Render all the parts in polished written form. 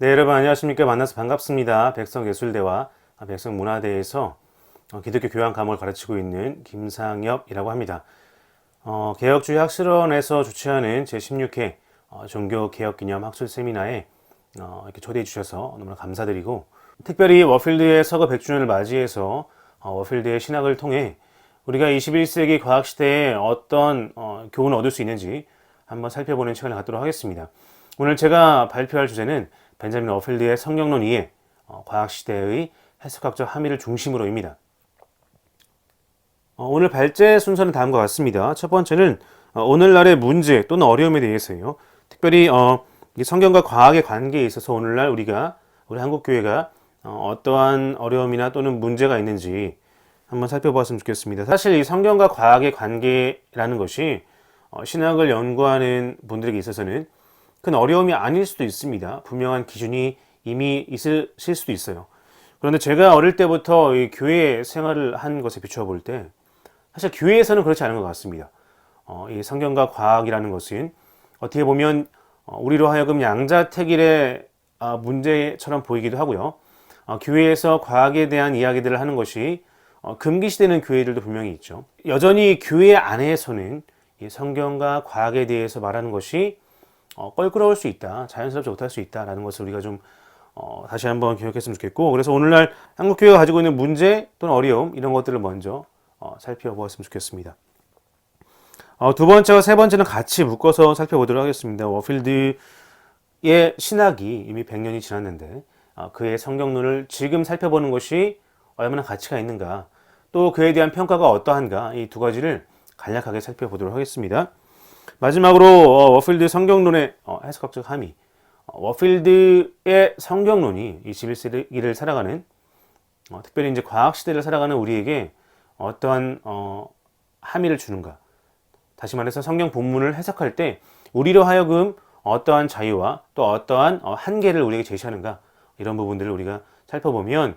네, 여러분 안녕하십니까. 만나서 반갑습니다. 백성예술대와 백성문화대에서 기독교 교양 과목을 가르치고 있는 김상엽이라고 합니다. 개혁주의 학술원에서 주최하는 제16회 종교개혁기념 학술 세미나에 이렇게 초대해 주셔서 너무나 감사드리고, 특별히 워필드의 서거 100주년을 맞이해서 워필드의 신학을 통해 우리가 21세기 과학시대에 어떤 교훈을 얻을 수 있는지 한번 살펴보는 시간을 갖도록 하겠습니다. 오늘 제가 발표할 주제는 벤자민 워필드의 성경론 이해, 과학시대의 해석학적 함의를 중심으로입니다. 오늘 발제 순서는 다음과 같습니다. 첫 번째는 오늘날의 문제 또는 어려움에 대해서요. 특별히 이 성경과 과학의 관계에 있어서 오늘날 우리 한국교회가 어떠한 어려움이나 또는 문제가 있는지 한번 살펴보았으면 좋겠습니다. 사실 이 성경과 과학의 관계라는 것이 신학을 연구하는 분들에게 있어서는 큰 어려움이 아닐 수도 있습니다. 분명한 기준이 이미 있으실 수도 있어요. 그런데 제가 어릴 때부터 이 교회 생활을 한 것에 비추어 볼 때 사실 교회에서는 그렇지 않은 것 같습니다. 이 성경과 과학이라는 것은 어떻게 보면 우리로 하여금 양자택일의 문제처럼 보이기도 하고요. 교회에서 과학에 대한 이야기들을 하는 것이 금기시되는 교회들도 분명히 있죠. 여전히 교회 안에서는 이 성경과 과학에 대해서 말하는 것이 껄끄러울 수 있다, 자연스럽지 못할 수 있다라는 것을 우리가 좀 다시 한번 기억했으면 좋겠고, 그래서 오늘날 한국교회가 가지고 있는 문제 또는 어려움, 이런 것들을 먼저 살펴보았으면 좋겠습니다. 두 번째와 세 번째는 같이 묶어서 살펴보도록 하겠습니다. 워필드의 신학이 이미 100년이 지났는데 그의 성경론을 지금 살펴보는 것이 얼마나 가치가 있는가, 또 그에 대한 평가가 어떠한가, 이 두 가지를 간략하게 살펴보도록 하겠습니다. 마지막으로 워필드 성경론의 해석학적 함의, 워필드의 성경론이 21세기를 살아가는, 특별히 이제 과학시대를 살아가는 우리에게 어떠한 함의를 주는가, 다시 말해서 성경 본문을 해석할 때 우리로 하여금 어떠한 자유와 또 어떠한 한계를 우리에게 제시하는가, 이런 부분들을 우리가 살펴보면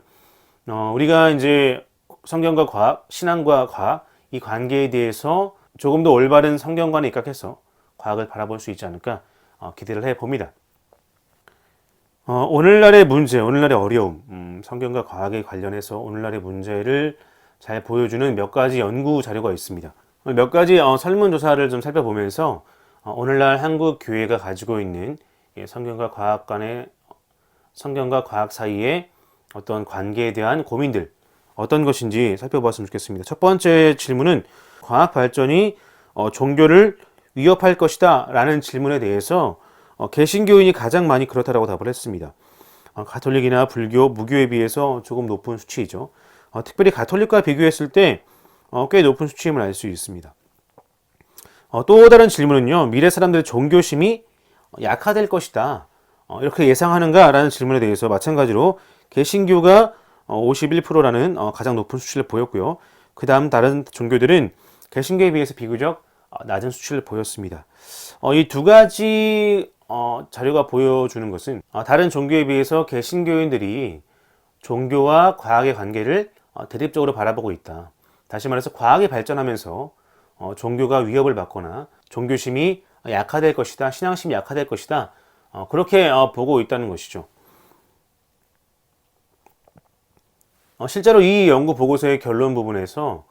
우리가 이제 성경과 과학, 신앙과 과학, 이 관계에 대해서 조금 더 올바른 성경관에 입각해서 과학을 바라볼 수 있지 않을까 기대를 해봅니다. 오늘날의 문제, 오늘날의 어려움, 성경과 과학에 관련해서 오늘날의 문제를 잘 보여주는 몇 가지 연구 자료가 있습니다. 몇 가지 설문조사를 좀 살펴보면서 오늘날 한국 교회가 가지고 있는 성경과 과학 사이의 어떤 관계에 대한 고민들, 어떤 것인지 살펴보았으면 좋겠습니다. 첫 번째 질문은 과학 발전이 종교를 위협할 것이다 라는 질문에 대해서 개신교인이 가장 많이 그렇다라고 답을 했습니다. 가톨릭이나 불교, 무교에 비해서 조금 높은 수치이죠. 특별히 가톨릭과 비교했을 때 꽤 높은 수치임을 알 수 있습니다. 또 다른 질문은요, 미래 사람들의 종교심이 약화될 것이다, 이렇게 예상하는가 라는 질문에 대해서 마찬가지로 개신교가 51%라는 가장 높은 수치를 보였고요. 그 다음 다른 종교들은 개신교에 비해서 비교적 낮은 수치를 보였습니다. 이 두 가지 자료가 보여주는 것은 다른 종교에 비해서 개신교인들이 종교와 과학의 관계를 대립적으로 바라보고 있다. 다시 말해서 과학이 발전하면서 종교가 위협을 받거나 종교심이 약화될 것이다, 신앙심이 약화될 것이다, 그렇게 보고 있다는 것이죠. 실제로 이 연구 보고서의 결론 부분에서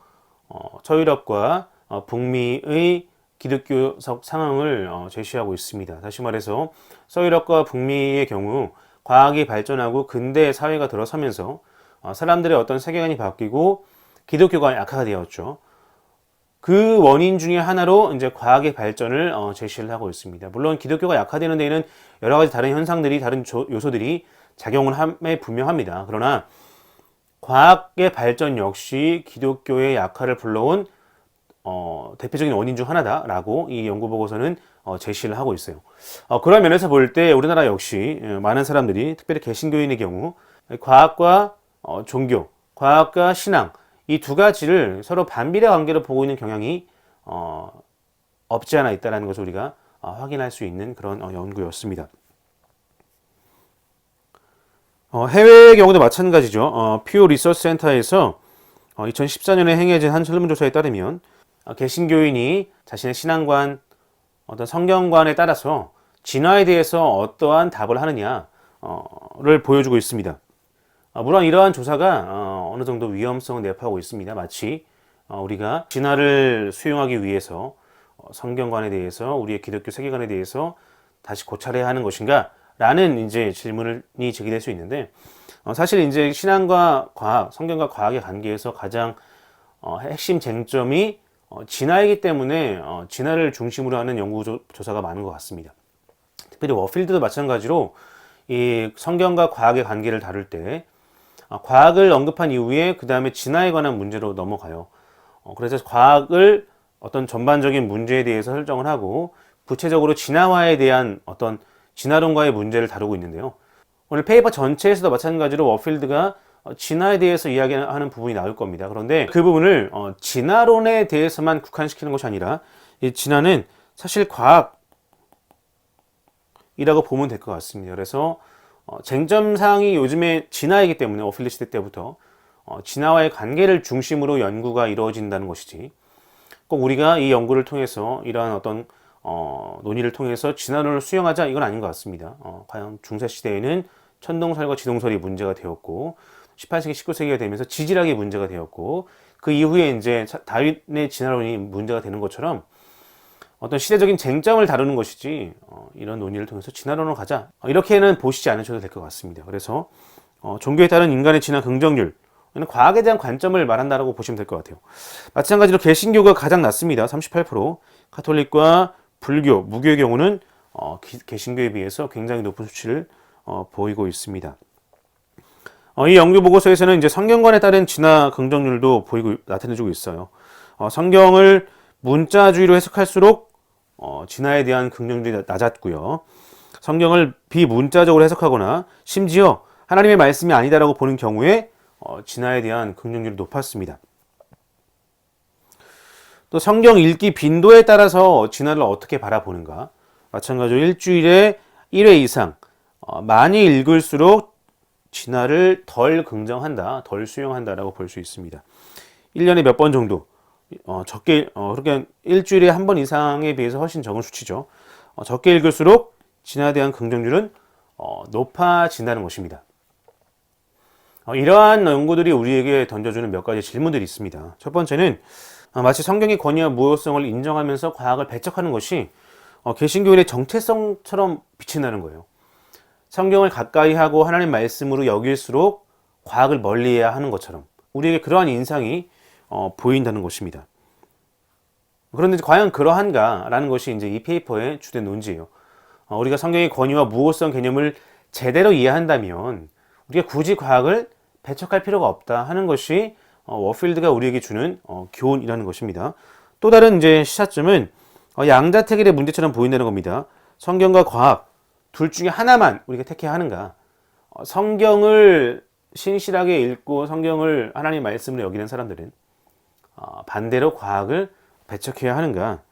서유럽과 북미의 기독교적 상황을 제시하고 있습니다. 다시 말해서 서유럽과 북미의 경우 과학이 발전하고 근대 사회가 들어서면서 사람들의 어떤 세계관이 바뀌고 기독교가 약화가 되었죠. 그 원인 중에 하나로 이제 과학의 발전을 제시를 하고 있습니다. 물론 기독교가 약화되는 데에는 여러 가지 다른 현상들이, 다른 요소들이 작용을 함에 분명합니다. 그러나 과학의 발전 역시 기독교의 약화를 불러온 대표적인 원인 중 하나다라고 이 연구 보고서는 제시를 하고 있어요. 그런 면에서 볼 때 우리나라 역시 많은 사람들이, 특별히 개신교인의 경우 과학과 종교, 과학과 신앙, 이 두 가지를 서로 반비례 관계로 보고 있는 경향이 없지 않아 있다는 것을 우리가 확인할 수 있는 그런 연구였습니다. 해외의 경우도 마찬가지죠. 퓨어 리서치 센터에서 2014년에 행해진 한 설문조사에 따르면 개신교인이 자신의 신앙관, 어떤 성경관에 따라서 진화에 대해서 어떠한 답을 하느냐, 를 보여주고 있습니다. 물론 이러한 조사가 어느 정도 위험성을 내포하고 있습니다. 마치 우리가 진화를 수용하기 위해서 성경관에 대해서 우리의 기독교 세계관에 대해서 다시 고찰해야 하는 것인가? 라는 이제 질문이 제기될 수 있는데 사실 이제 신앙과 과학, 성경과 과학의 관계에서 가장 핵심 쟁점이 진화이기 때문에 진화를 중심으로 하는 연구조사가 많은 것 같습니다. 특별히 워필드도 마찬가지로 이 성경과 과학의 관계를 다룰 때 과학을 언급한 이후에 그 다음에 진화에 관한 문제로 넘어가요. 그래서 과학을 어떤 전반적인 문제에 대해서 설정을 하고 구체적으로 진화와에 대한 어떤 진화론과의 문제를 다루고 있는데요. 오늘 페이퍼 전체에서도 마찬가지로 워필드가 진화에 대해서 이야기하는 부분이 나올 겁니다. 그런데 그 부분을 진화론에 대해서만 국한시키는 것이 아니라 이 진화는 사실 과학이라고 보면 될 것 같습니다. 그래서 쟁점사항이 요즘에 진화이기 때문에 워필드 시대 때부터 진화와의 관계를 중심으로 연구가 이루어진다는 것이지 꼭 우리가 이 연구를 통해서 이러한 어떤 논의를 통해서 진화론을 수용하자 이건 아닌 것 같습니다. 과연 중세시대에는 천동설과 지동설이 문제가 되었고 18세기, 19세기가 되면서 지질학이 문제가 되었고 그 이후에 이제 다윈의 진화론이 문제가 되는 것처럼 어떤 시대적인 쟁점을 다루는 것이지 이런 논의를 통해서 진화론으로 가자 이렇게는 보시지 않으셔도 될 것 같습니다. 그래서 종교에 따른 인간의 진화 긍정률 과학에 대한 관점을 말한다라고 보시면 될 것 같아요. 마찬가지로 개신교가 가장 낮습니다. 38%. 가톨릭과 불교, 무교의 경우는 개신교에 비해서 굉장히 높은 수치를 보이고 있습니다. 이 연구 보고서에서는 이제 성경관에 따른 진화 긍정률도 나타내주고 있어요. 성경을 문자주의로 해석할수록 진화에 대한 긍정률이 낮았고요. 성경을 비문자적으로 해석하거나 심지어 하나님의 말씀이 아니다라고 보는 경우에 진화에 대한 긍정률이 높았습니다. 또 성경 읽기 빈도에 따라서 진화를 어떻게 바라보는가? 마찬가지로 일주일에 1회 이상 많이 읽을수록 진화를 덜 긍정한다, 덜 수용한다라고 볼 수 있습니다. 1년에 몇 번 정도 적게 그러니까 일주일에 한 번 이상에 비해서 훨씬 적은 수치죠. 적게 읽을수록 진화에 대한 긍정률은 높아진다는 것입니다. 이러한 연구들이 우리에게 던져주는 몇 가지 질문들이 있습니다. 첫 번째는 마치 성경의 권위와 무효성을 인정하면서 과학을 배척하는 것이 개신교인의 정체성처럼 비친다는 거예요. 성경을 가까이 하고 하나님 말씀으로 여길수록 과학을 멀리해야 하는 것처럼 우리에게 그러한 인상이 보인다는 것입니다. 그런데 과연 그러한가라는 것이 이제 이 페이퍼의 주된 논지예요. 우리가 성경의 권위와 무효성 개념을 제대로 이해한다면 우리가 굳이 과학을 배척할 필요가 없다 하는 것이 워필드가 우리에게 주는 교훈이라는 것입니다. 또 다른 이제 시사점은 양자택일의 문제처럼 보인다는 겁니다. 성경과 과학 둘 중에 하나만 우리가 택해야 하는가? 성경을 신실하게 읽고 성경을 하나님 말씀으로 여기는 사람들은 반대로 과학을 배척해야 하는가?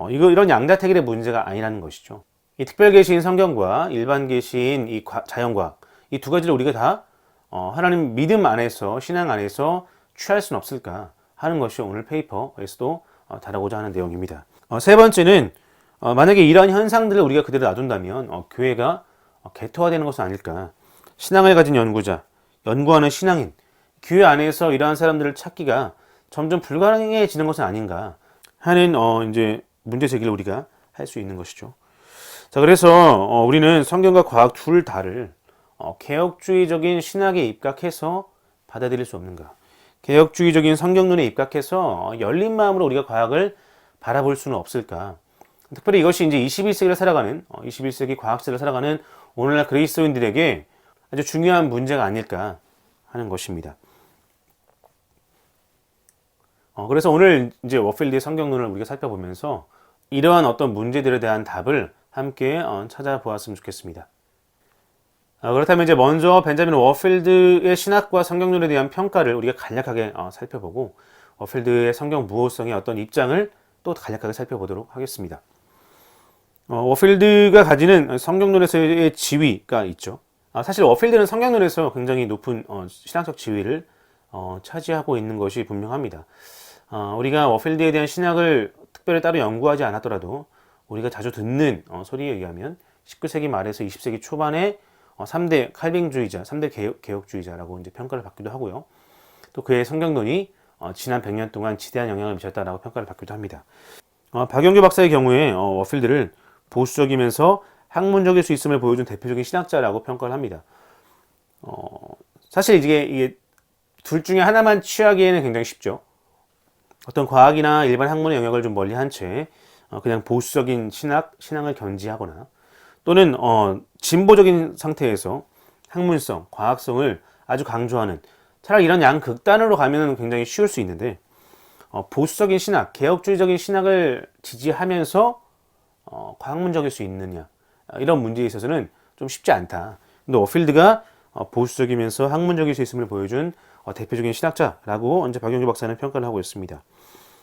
이런 양자택일의 문제가 아니라는 것이죠. 이 특별계시인 성경과 일반 계시인 이 자연과학 이 두 가지를 우리가 다 하나님 믿음 안에서 신앙 안에서 취할 수는 없을까 하는 것이 오늘 페이퍼에서도 다루고자 하는 내용입니다. 세 번째는 만약에 이러한 현상들을 우리가 그대로 놔둔다면 교회가 개토화되는 것은 아닐까. 신앙을 가진 연구자, 연구하는 신앙인, 교회 안에서 이러한 사람들을 찾기가 점점 불가능해지는 것은 아닌가 하는 이제 문제 제기를 우리가 할 수 있는 것이죠. 자, 그래서 우리는 성경과 과학 둘 다를 개혁주의적인 신학에 입각해서 받아들일 수 없는가? 개혁주의적인 성경론에 입각해서 열린 마음으로 우리가 과학을 바라볼 수는 없을까? 특별히 이것이 이제 21세기를 살아가는 21세기 과학시대를 살아가는 오늘날 그리스도인들에게 아주 중요한 문제가 아닐까 하는 것입니다. 그래서 오늘 이제 워필드의 성경론을 우리가 살펴보면서 이러한 어떤 문제들에 대한 답을 함께 찾아보았으면 좋겠습니다. 그렇다면 이제 먼저 벤자민 워필드의 신학과 성경론에 대한 평가를 우리가 간략하게 살펴보고 워필드의 성경 무호성의 어떤 입장을 또 간략하게 살펴보도록 하겠습니다. 워필드가 가지는 성경론에서의 지위가 있죠. 사실 워필드는 성경론에서 굉장히 높은 신학적 지위를 차지하고 있는 것이 분명합니다. 우리가 워필드에 대한 신학을 특별히 따로 연구하지 않았더라도 우리가 자주 듣는 소리에 의하면 19세기 말에서 20세기 초반에 3대 칼빈주의자, 3대 개혁주의자라고 이제 평가를 받기도 하고요. 또 그의 성경론이 지난 100년 동안 지대한 영향을 미쳤다라고 평가를 받기도 합니다. 박영규 박사의 경우에 워필드를 보수적이면서 학문적일 수 있음을 보여준 대표적인 신학자라고 평가를 합니다. 사실 이게 둘 중에 하나만 취하기에는 굉장히 쉽죠. 어떤 과학이나 일반 학문의 영역을 좀 멀리한 채 그냥 보수적인 신앙을 견지하거나 또는 진보적인 상태에서 학문성, 과학성을 아주 강조하는 차라리 이런 양극단으로 가면 굉장히 쉬울 수 있는데 보수적인 신학, 개혁주의적인 신학을 지지하면서 과학문적일 수 있느냐 이런 문제에 있어서는 좀 쉽지 않다. 근데 워필드가 보수적이면서 학문적일 수 있음을 보여준 대표적인 신학자라고 이제 박영규 박사는 평가를 하고 있습니다.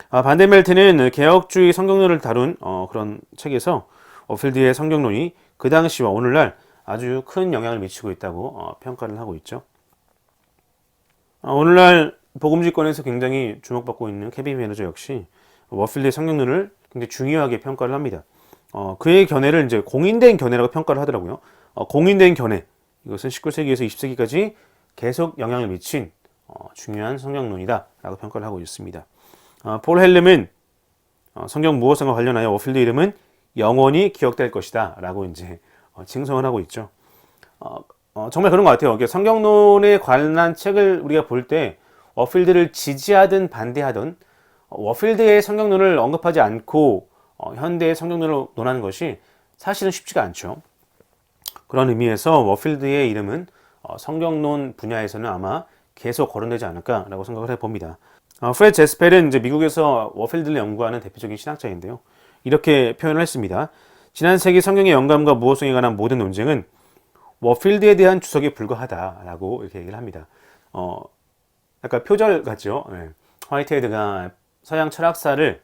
반데멜트는 개혁주의 성경론을 다룬 그런 책에서 워필드의 성경론이 그 당시와 오늘날 아주 큰 영향을 미치고 있다고 평가를 하고 있죠. 오늘날 복음지권에서 굉장히 주목받고 있는 케빈 매너저 역시 워필드의 성경론을 굉장히 중요하게 평가를 합니다. 그의 견해를 이제 공인된 견해라고 평가를 하더라고요. 공인된 견해, 이것은 19세기에서 20세기까지 계속 영향을 미친 중요한 성경론이다라고 평가를 하고 있습니다. 폴 헬름은 성경 무엇성과 관련하여 워필드 이름은 영원히 기억될 것이다라고 이제 칭송을 하고 있죠. 정말 그런 것 같아요. 성경론에 관한 책을 우리가 볼 때 워필드를 지지하든 반대하든 워필드의 성경론을 언급하지 않고 현대의 성경론을 논하는 것이 사실은 쉽지가 않죠. 그런 의미에서 워필드의 이름은 성경론 분야에서는 아마 계속 거론되지 않을까라고 생각을 해봅니다. 프레드 제스펠은 이제 미국에서 워필드를 연구하는 대표적인 신학자인데요. 이렇게 표현을 했습니다. 지난 세기 성경의 영감과 무호성에 관한 모든 논쟁은 워필드에 대한 주석에 불과하다라고 이렇게 얘기를 합니다. 약간 표절 같죠. 네. 화이트헤드가 서양 철학사를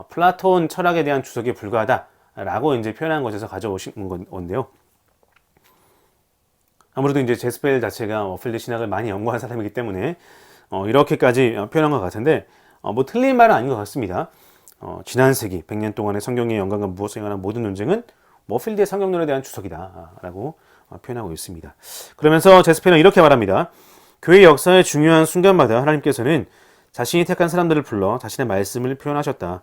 플라톤 철학에 대한 주석에 불과하다라고 이제 표현한 것에서 가져오신 건데요. 아무래도 이제 제스펠 자체가 워필드 신학을 많이 연구한 사람이기 때문에 이렇게까지 표현한 것 같은데 뭐 틀린 말은 아닌 것 같습니다. 지난 세기 100년 동안의 성경의 영감과 무엇에 관한 모든 논쟁은 워필드의 성경론에 대한 주석이다라고 표현하고 있습니다. 그러면서 제스펠은 이렇게 말합니다. 교회 역사의 중요한 순간마다 하나님께서는 자신이 택한 사람들을 불러 자신의 말씀을 표현하셨다.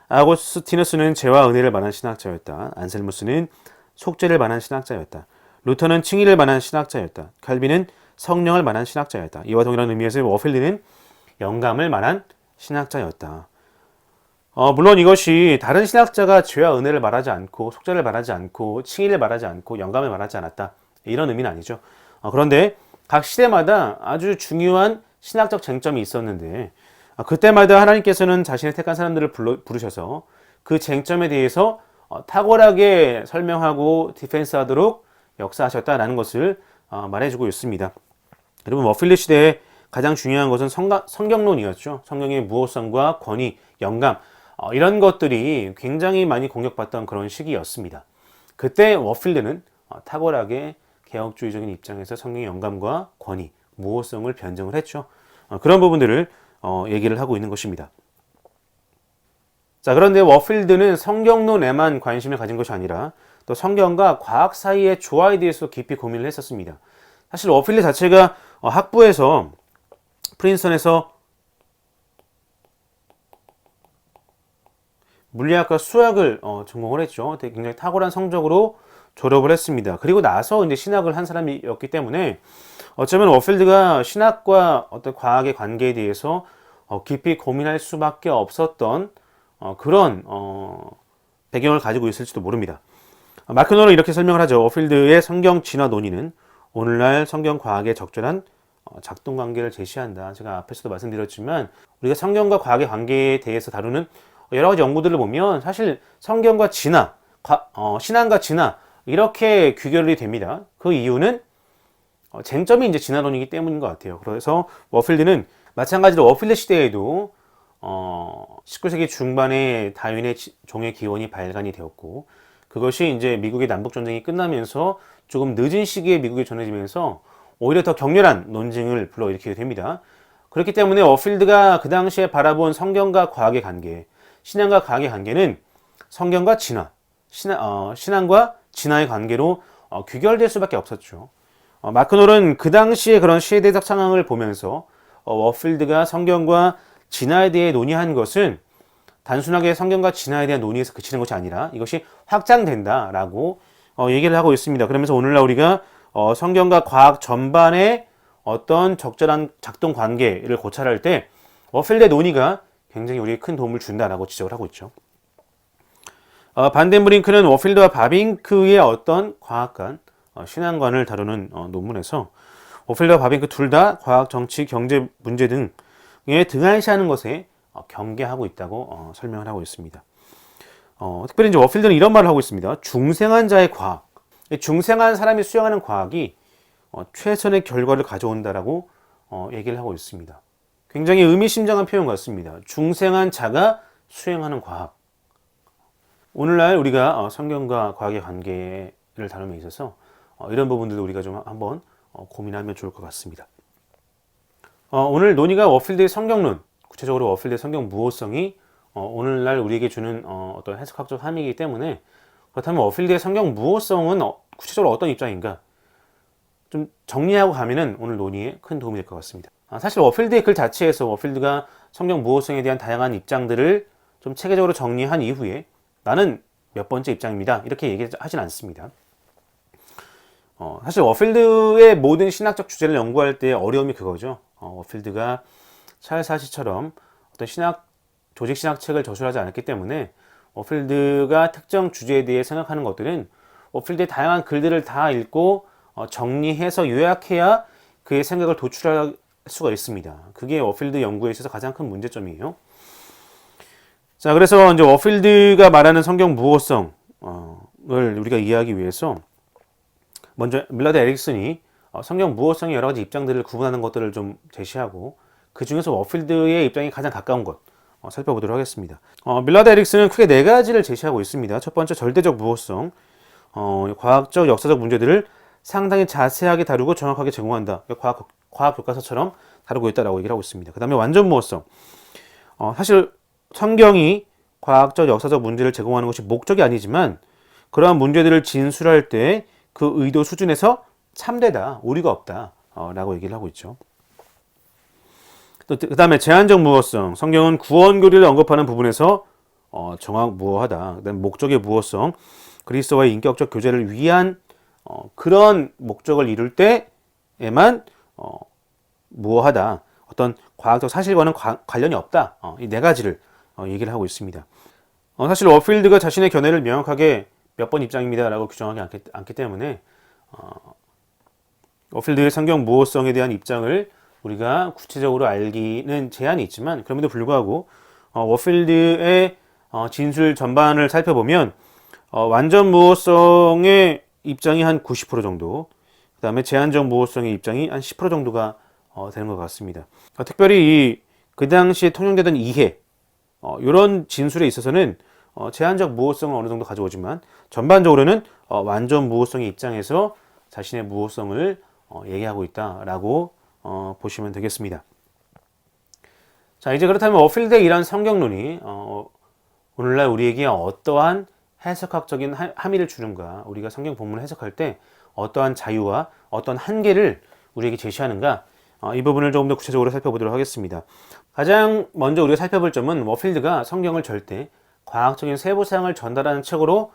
아고스티누스는 죄와 은혜를 말한 신학자였다. 안셀무스는 속죄를 말한 신학자였다. 루터는 칭의를 말한 신학자였다. 칼빈은 성령을 말한 신학자였다. 이와 동일한 의미에서 워필드는 영감을 말한 신학자였다. 물론 이것이 다른 신학자가 죄와 은혜를 말하지 않고 속죄를 말하지 않고 칭의를 말하지 않고 영감을 말하지 않았다. 이런 의미는 아니죠. 그런데 각 시대마다 아주 중요한 신학적 쟁점이 있었는데 그때마다 하나님께서는 자신의 택한 사람들을 부르셔서 그 쟁점에 대해서 탁월하게 설명하고 디펜스하도록 역사하셨다라는 것을 말해주고 있습니다. 여러분 워필드 시대에 가장 중요한 것은 성경론이었죠. 성경의 무호성과 권위, 영감 이런 것들이 굉장히 많이 공격받던 그런 시기였습니다. 그때 워필드는 탁월하게 개혁주의적인 입장에서 성경의 영감과 권위, 무호성을 변증을 했죠. 그런 부분들을 얘기를 하고 있는 것입니다. 자, 그런데 워필드는 성경론에만 관심을 가진 것이 아니라 또 성경과 과학 사이의 조화에 대해서 깊이 고민을 했었습니다. 사실 워필드 자체가 학부에서 프린스턴에서 물리학과 수학을 전공을 했죠. 굉장히 탁월한 성적으로 졸업을 했습니다. 그리고 나서 이제 신학을 한 사람이었기 때문에 어쩌면 워필드가 신학과 어떤 과학의 관계에 대해서 깊이 고민할 수밖에 없었던 그런 배경을 가지고 있을지도 모릅니다. 마크노는 이렇게 설명을 하죠. 워필드의 성경 진화 논의는 오늘날 성경 과학의 적절한 작동 관계를 제시한다. 제가 앞에서도 말씀드렸지만 우리가 성경과 과학의 관계에 대해서 다루는 여러 가지 연구들을 보면 사실 성경과 진화, 신앙과 진화 이렇게 귀결이 됩니다. 그 이유는 쟁점이 이제 진화론이기 때문인 것 같아요. 그래서 워필드는 마찬가지로 워필드 시대에도 19세기 중반에 다윈의 종의 기원이 발간이 되었고 그것이 이제 미국의 남북전쟁이 끝나면서 조금 늦은 시기에 미국에 전해지면서 오히려 더 격렬한 논쟁을 불러일으키게 됩니다. 그렇기 때문에 워필드가 그 당시에 바라본 성경과 과학의 관계, 신앙과 과학의 관계는 성경과 진화, 신앙과 진화의 관계로 귀결될 수밖에 없었죠. 마크놀은 그 당시에 그런 시대적 상황을 보면서 워필드가 성경과 진화에 대해 논의한 것은 단순하게 성경과 진화에 대한 논의에서 그치는 것이 아니라 이것이 확장된다라고 얘기를 하고 있습니다. 그러면서 오늘날 우리가 성경과 과학 전반의 어떤 적절한 작동 관계를 고찰할 때 워필드의 논의가 굉장히 우리에게 큰 도움을 준다라고 지적을 하고 있죠. 반덴브링크는 워필드와 바빙크의 어떤 과학관, 신앙관을 다루는 논문에서 워필드와 바빙크 둘 다 과학, 정치, 경제 문제 등에 등한시하는 것에 경계하고 있다고 설명을 하고 있습니다. 특별히 이제 워필드는 이런 말을 하고 있습니다. 중생한 자의 과학, 중생한 사람이 수행하는 과학이 최선의 결과를 가져온다라고 얘기를 하고 있습니다. 굉장히 의미심장한 표현 같습니다. 중생한 자가 수행하는 과학. 오늘날 우리가 성경과 과학의 관계를 다룸에 있어서 이런 부분들도 우리가 좀 한번 고민하면 좋을 것 같습니다. 오늘 논의가 워필드의 성경론, 구체적으로 워필드의 성경 무호성이 오늘날 우리에게 주는 어떤 해석학적 함의이기 때문에, 그렇다면 워필드의 성경 무호성은 구체적으로 어떤 입장인가 좀 정리하고 가면은 오늘 논의에 큰 도움이 될 것 같습니다. 사실 워필드의 글 자체에서 워필드가 성경 무호성에 대한 다양한 입장들을 좀 체계적으로 정리한 이후에 나는 몇 번째 입장입니다, 이렇게 얘기하진 않습니다. 사실 워필드의 모든 신학적 주제를 연구할 때 어려움이 그거죠. 워필드가 찰스 하시처럼 어떤 조직 신학책을 저술하지 않았기 때문에 워필드가 특정 주제에 대해 생각하는 것들은 워필드의 다양한 글들을 다 읽고 정리해서 요약해야 그의 생각을 도출할 수가 있습니다. 그게 워필드 연구에 있어서 가장 큰 문제점이에요. 자, 그래서 이제 워필드가 말하는 성경 무호성을 우리가 이해하기 위해서 먼저 밀라드 에릭슨이 성경 무호성의 여러 가지 입장들을 구분하는 것들을 좀 제시하고 그 중에서 워필드의 입장이 가장 가까운 것 살펴보도록 하겠습니다. 밀라드 에릭슨은 크게 네 가지를 제시하고 있습니다. 첫 번째, 절대적 무호성. 과학적, 역사적 문제들을 상당히 자세하게 다루고 정확하게 제공한다. 과학 교과서처럼 다루고 있다라고 얘기를 하고 있습니다. 그 다음에 완전 무호성. 사실 성경이 과학적, 역사적 문제를 제공하는 것이 목적이 아니지만 그러한 문제들을 진술할 때 그 의도 수준에서 참되다, 오류가 없다 라고 얘기를 하고 있죠. 또 그 다음에 제한적 무호성. 성경은 구원 교리를 언급하는 부분에서 정확 무호하다. 그다음에 목적의 무호성. 그리스도와의 인격적 교제를 위한 그런 목적을 이룰 때에만 무호하다. 어떤 과학적 사실과는 관련이 없다. 이 네 가지를 얘기를 하고 있습니다. 사실 워필드가 자신의 견해를 명확하게 몇 번 입장입니다 라고 규정하지 않기 때문에 워필드의 성경 무호성에 대한 입장을 우리가 구체적으로 알기는 제한이 있지만, 그럼에도 불구하고 워필드의 진술 전반을 살펴보면 완전 무호성의 입장이 한 90% 정도, 그 다음에 제한적 무호성의 입장이 한 10% 정도가 되는 것 같습니다. 특별히 그 당시에 통용되던 이해, 이런 진술에 있어서는 제한적 무호성을 어느 정도 가져오지만 전반적으로는 완전 무호성의 입장에서 자신의 무호성을 얘기하고 있다라고 보시면 되겠습니다. 자, 이제 그렇다면 워필드의 이런 성경론이 오늘날 우리에게 어떠한 해석학적인 함의를 주는가, 우리가 성경 본문을 해석할 때 어떠한 자유와 어떤 한계를 우리에게 제시하는가, 이 부분을 조금 더 구체적으로 살펴보도록 하겠습니다. 가장 먼저 우리가 살펴볼 점은 워필드가 성경을 절대 과학적인 세부사항을 전달하는 책으로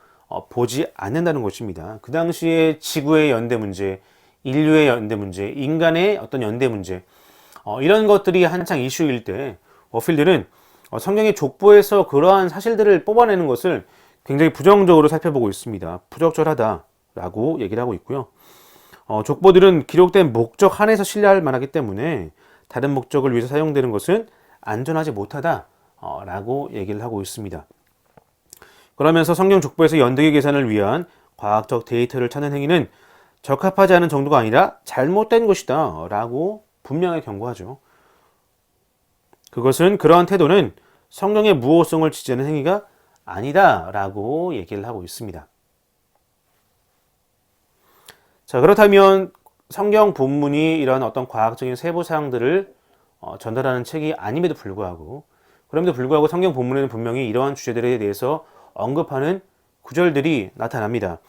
보지 않는다는 것입니다. 그 당시에 지구의 연대 문제, 인류의 연대 문제, 인간의 어떤 연대 문제, 이런 것들이 한창 이슈일 때 워필드는 성경의 족보에서 그러한 사실들을 뽑아내는 것을 굉장히 부정적으로 살펴보고 있습니다. 부적절하다라고 얘기를 하고 있고요. 족보들은 기록된 목적 한에서 신뢰할 만하기 때문에 다른 목적을 위해서 사용되는 것은 안전하지 못하다라고 얘기를 하고 있습니다. 그러면서 성경 족보에서 연대기 계산을 위한 과학적 데이터를 찾는 행위는 적합하지 않은 정도가 아니라 잘못된 것이다 라고 분명하게 경고하죠. 그것은, 그러한 태도는 성경의 무호성을 지지하는 행위가 아니다 라고 얘기를 하고 있습니다. 자, 그렇다면 성경 본문이 이런 어떤 과학적인 세부사항들을 전달하는 책이 아님에도 불구하고, 그럼에도 불구하고 성경 본문에는 분명히 이러한 주제들에 대해서 언급하는 구절들이 나타납니다.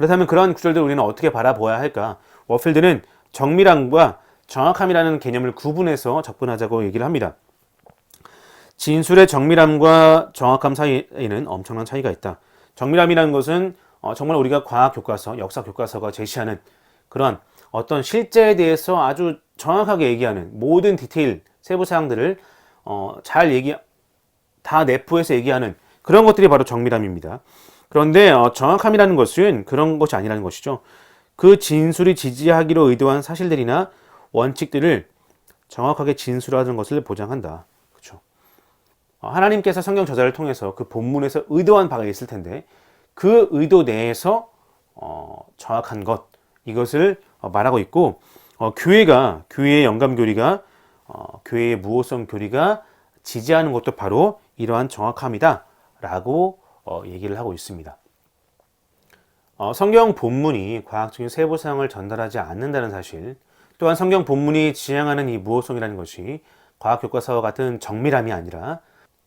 그렇다면 그런 구절들을 우리는 어떻게 바라보아야 할까? 워필드는 정밀함과 정확함이라는 개념을 구분해서 접근하자고 얘기를 합니다. 진술의 정밀함과 정확함 사이에는 엄청난 차이가 있다. 정밀함이라는 것은 정말 우리가 과학 교과서, 역사 교과서가 제시하는 그런 어떤 실제에 대해서 아주 정확하게 얘기하는 모든 디테일, 세부 사항들을 다 내포해서 얘기하는 그런 것들이 바로 정밀함입니다. 그런데 정확함이라는 것은 그런 것이 아니라는 것이죠. 그 진술이 지지하기로 의도한 사실들이나 원칙들을 정확하게 진술하는 것을 보장한다. 그렇죠. 하나님께서 성경 저자를 통해서 그 본문에서 의도한 바가 있을 텐데 그 의도 내에서 정확한 것 이것을 말하고 있고 교회의 영감 교리가 교회의 무호성 교리가 지지하는 것도 바로 이러한 정확함이다 라고 얘기를 하고 있습니다. 성경 본문이 과학적인 세부사항을 전달하지 않는다는 사실, 또한 성경 본문이 지향하는 이 무호성이라는 것이 과학 교과서와 같은 정밀함이 아니라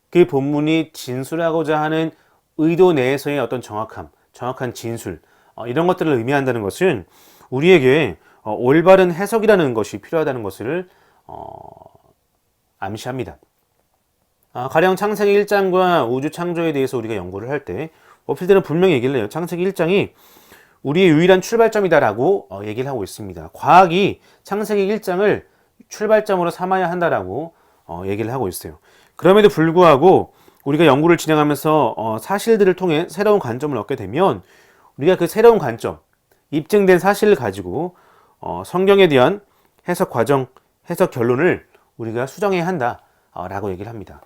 그 본문이 진술하고자 하는 의도 내에서의 어떤 정확한 진술, 이런 것들을 의미한다는 것은 우리에게 올바른 해석이라는 것이 필요하다는 것을 암시합니다. 가령 창세기 1장과 우주 창조에 대해서 우리가 연구를 할 때 워필드는 분명히 얘기를 해요. 창세기 1장이 우리의 유일한 출발점이다라고 얘기를 하고 있습니다. 과학이 창세기 1장을 출발점으로 삼아야 한다라고 얘기를 하고 있어요. 그럼에도 불구하고 우리가 연구를 진행하면서 사실들을 통해 새로운 관점을 얻게 되면 우리가 그 새로운 관점, 입증된 사실을 가지고 성경에 대한 해석 과정, 해석 결론을 우리가 수정해야 한다라고 얘기를 합니다.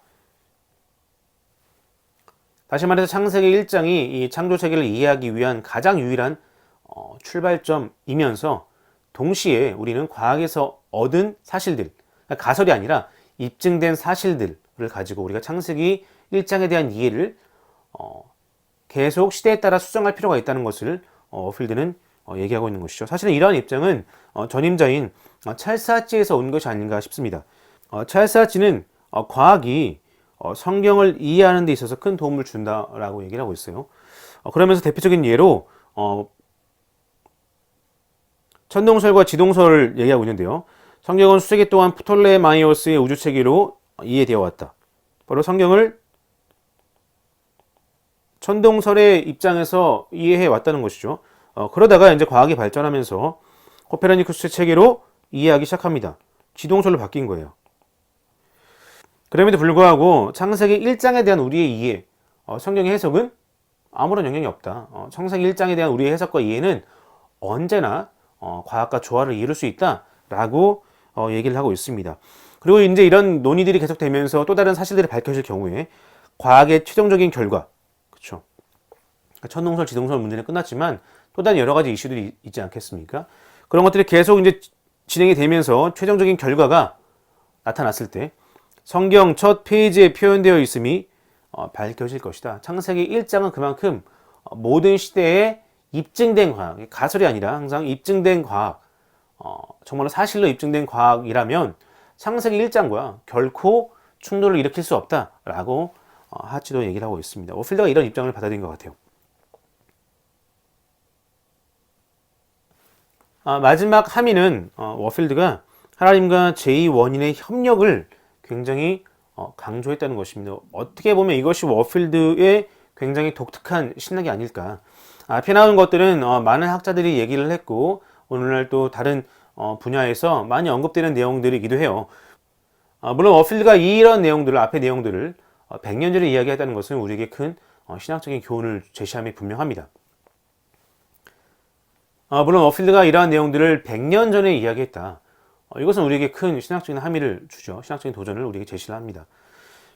다시 말해서 창세기 1장이 이 창조 세계를 이해하기 위한 가장 유일한 출발점이면서 동시에 우리는 과학에서 얻은 사실들, 그러니까 가설이 아니라 입증된 사실들을 가지고 우리가 창세기 1장에 대한 이해를 계속 시대에 따라 수정할 필요가 있다는 것을 필드는 얘기하고 있는 것이죠. 사실은 이러한 입장은 전임자인 찰스 하치에서 온 것이 아닌가 싶습니다. 찰스 하치는 과학이 성경을 이해하는 데 있어서 큰 도움을 준다라고 얘기를 하고 있어요. 그러면서 대표적인 예로 천동설과 지동설을 얘기하고 있는데요. 성경은 수세기 동안 프톨레마이오스의 우주체계로 이해되어 왔다. 바로 성경을 천동설의 입장에서 이해해 왔다는 것이죠. 그러다가 이제 과학이 발전하면서 코페르니쿠스의 체계로 이해하기 시작합니다. 지동설로 바뀐 거예요. 그럼에도 불구하고 창세기 1장에 대한 우리의 이해, 성경의 해석은 아무런 영향이 없다. 창세기 1장에 대한 우리의 해석과 이해는 언제나 과학과 조화를 이룰 수 있다라고 얘기를 하고 있습니다. 그리고 이제 이런 논의들이 계속되면서 또 다른 사실들이 밝혀질 경우에 과학의 최종적인 결과, 그렇죠? 천동설, 지동설 문제는 끝났지만 또 다른 여러 가지 이슈들이 있지 않겠습니까? 그런 것들이 계속 이제 진행이 되면서 최종적인 결과가 나타났을 때 성경 첫 페이지에 표현되어 있음이 밝혀질 것이다. 창세기 1장은 그만큼 모든 시대에 입증된 과학, 가설이 아니라 항상 입증된 과학, 정말로 사실로 입증된 과학이라면 창세기 1장과 결코 충돌을 일으킬 수 없다라고 하치도 얘기를 하고 있습니다. 워필드가 이런 입장을 받아들인 것 같아요. 마지막 함의는 워필드가 하나님과 제2원인의 협력을 굉장히 강조했다는 것입니다. 어떻게 보면 이것이 워필드의 굉장히 독특한 신학이 아닐까. 앞에 나온 것들은 많은 학자들이 얘기를 했고 오늘날 또 다른 분야에서 많이 언급되는 내용들이기도 해요. 물론 워필드가 이런 내용들을, 앞의 내용들을 100년 전에 이야기했다는 것은 우리에게 큰 신학적인 교훈을 제시함이 분명합니다. 물론 워필드가 이러한 내용들을 100년 전에 이야기했다. 이것은 우리에게 큰 신학적인 함의를 주죠. 신학적인 도전을 우리에게 제시를 합니다.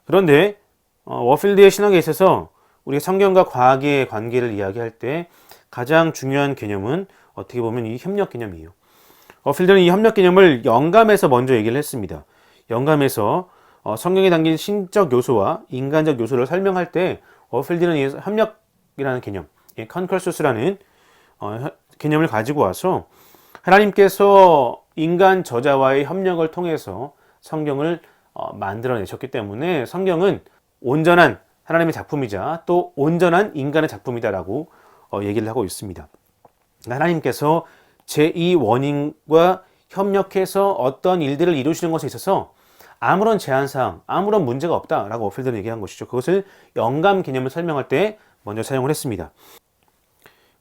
그런데 워필드의 신학에 있어서 우리가 성경과 과학의 관계를 이야기할 때 가장 중요한 개념은 어떻게 보면 이 협력 개념이에요. 워필드는 이 협력 개념을 영감에서 먼저 얘기를 했습니다. 영감에서 성경에 담긴 신적 요소와 인간적 요소를 설명할 때 워필드는 이 협력이라는 개념, 컨컬서스라는 개념을 가지고 와서 하나님께서 인간 저자와의 협력을 통해서 성경을 만들어내셨기 때문에 성경은 온전한 하나님의 작품이자 또 온전한 인간의 작품이다라고 얘기를 하고 있습니다. 하나님께서 제2 원인과 협력해서 어떤 일들을 이루시는 것에 있어서 아무런 제한사항, 아무런 문제가 없다라고 워필드는 얘기한 것이죠. 그것을 영감 개념을 설명할 때 먼저 사용을 했습니다.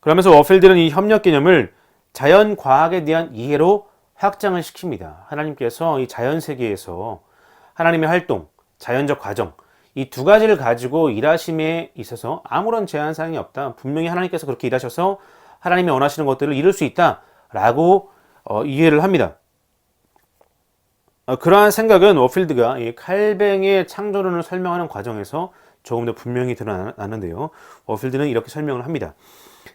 그러면서 워필드는 이 협력 개념을 자연 과학에 대한 이해로 확장을 시킵니다. 하나님께서 이 자연 세계에서 하나님의 활동, 자연적 과정, 이 두 가지를 가지고 일하심에 있어서 아무런 제한사항이 없다. 분명히 하나님께서 그렇게 일하셔서 하나님이 원하시는 것들을 이룰 수 있다라고 이해를 합니다. 그러한 생각은 워필드가 이 칼뱅의 창조론을 설명하는 과정에서 조금 더 분명히 드러나는데요. 워필드는 이렇게 설명을 합니다.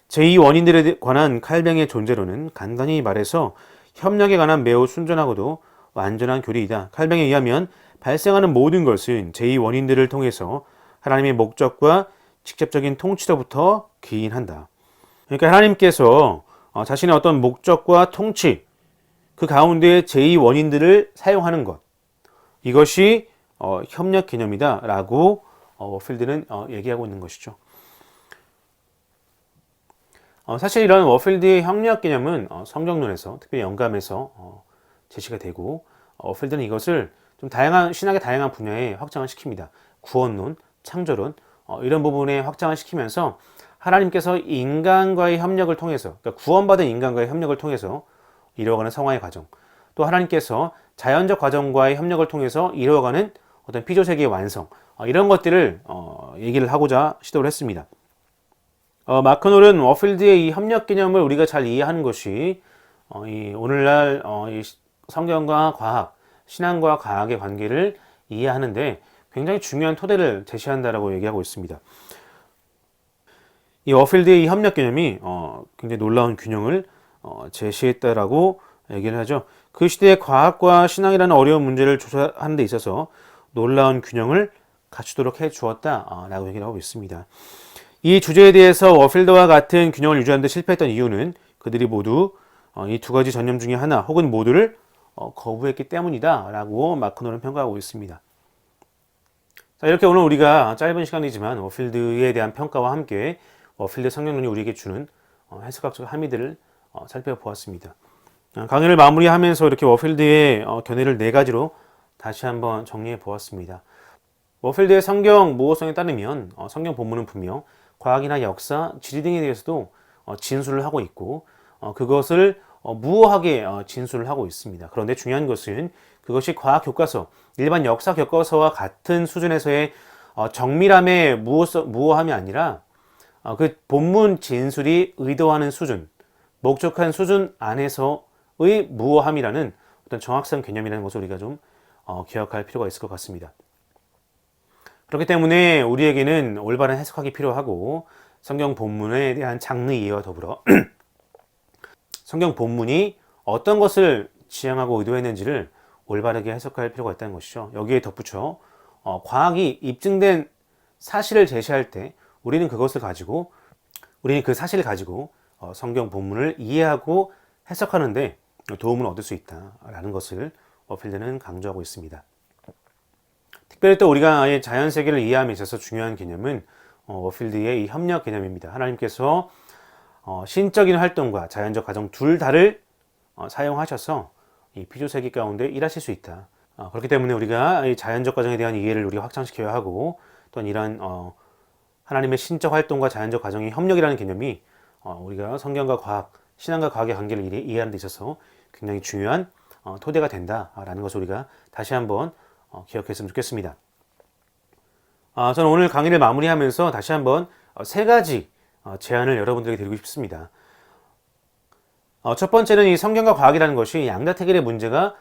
제2 원인들에 관한 칼뱅의 존재론은 간단히 말해서 협력에 관한 매우 순전하고도 완전한 교리이다. 칼뱅에 의하면 발생하는 모든 것은 제2 원인들을 통해서 하나님의 목적과 직접적인 통치로부터 기인한다. 그러니까 하나님께서 자신의 어떤 목적과 통치, 그 가운데 제2 원인들을 사용하는 것, 이것이 협력 개념이다 라고 워필드는 얘기하고 있는 것이죠. 사실 이런 워필드의 협력 개념은 성경론에서, 특별히 영감에서 제시가 되고, 워필드는 이것을 좀 신학의 다양한 분야에 확장을 시킵니다. 구원론, 창조론, 이런 부분에 확장을 시키면서 하나님께서 인간과의 협력을 통해서, 그러니까 구원받은 인간과의 협력을 통해서 이루어가는 성화의 과정, 또 하나님께서 자연적 과정과의 협력을 통해서 이루어가는 어떤 피조세계의 완성, 이런 것들을 얘기를 하고자 시도를 했습니다. 마크놀은 워필드의 이 협력 개념을 우리가 잘 이해하는 것이 오늘날 이 성경과 과학, 신앙과 과학의 관계를 이해하는데 굉장히 중요한 토대를 제시한다라고 얘기하고 있습니다. 이 워필드의 이 협력 개념이 굉장히 놀라운 균형을 제시했다라고 얘기를 하죠. 그 시대의 과학과 신앙이라는 어려운 문제를 조사하는 데 있어서 놀라운 균형을 갖추도록 해 주었다라고 얘기를 하고 있습니다. 이 주제에 대해서 워필드와 같은 균형을 유지하는 데 실패했던 이유는 그들이 모두 이 두 가지 전념 중에 하나 혹은 모두를 거부했기 때문이다 라고 마크노는 평가하고 있습니다. 자, 이렇게 오늘 우리가 짧은 시간이지만 워필드에 대한 평가와 함께 워필드 성경론이 우리에게 주는 해석학적 함의들을 살펴보았습니다. 강의를 마무리하면서 이렇게 워필드의 견해를 네 가지로 다시 한번 정리해 보았습니다. 워필드의 성경 모호성에 따르면 성경 본문은 분명 과학이나 역사, 지리 등에 대해서도 진술을 하고 있고 그것을 무호하게 진술을 하고 있습니다. 그런데 중요한 것은 그것이 과학 교과서, 일반 역사 교과서와 같은 수준에서의 정밀함의 무호함이 아니라 그 본문 진술이 의도하는 수준, 목적한 수준 안에서의 무호함이라는 어떤 정확성 개념이라는 것을 우리가 좀 기억할 필요가 있을 것 같습니다. 그렇기 때문에 우리에게는 올바른 해석학이 필요하고 성경 본문에 대한 장르 이해와 더불어 성경 본문이 어떤 것을 지향하고 의도했는지를 올바르게 해석할 필요가 있다는 것이죠. 여기에 덧붙여 과학이 입증된 사실을 제시할 때 우리는 그 사실을 가지고 성경 본문을 이해하고 해석하는데 도움을 얻을 수 있다라는 것을 워필드는 강조하고 있습니다. 특별히 또 우리가 자연 세계를 이해함에 있어서 중요한 개념은 워필드의 이 협력 개념입니다. 하나님께서 신적인 활동과 자연적 과정 둘 다를 사용하셔서 이 피조 세계 가운데 일하실 수 있다. 그렇기 때문에 우리가 이 자연적 과정에 대한 이해를 우리가 확장시켜야 하고 또한 이러한 하나님의 신적 활동과 자연적 과정의 협력이라는 개념이 우리가 성경과 과학, 신앙과 과학의 관계를 이해하는 데 있어서 굉장히 중요한 토대가 된다라는 것을 우리가 다시 한번 기억했으면 좋겠습니다. 저는 오늘 강의를 마무리하면서 다시 한번 세 가지 제안을 여러분들에게 드리고 싶습니다. 첫 번째는 이 성경과 과학이라는 것이 양다태길의 문제가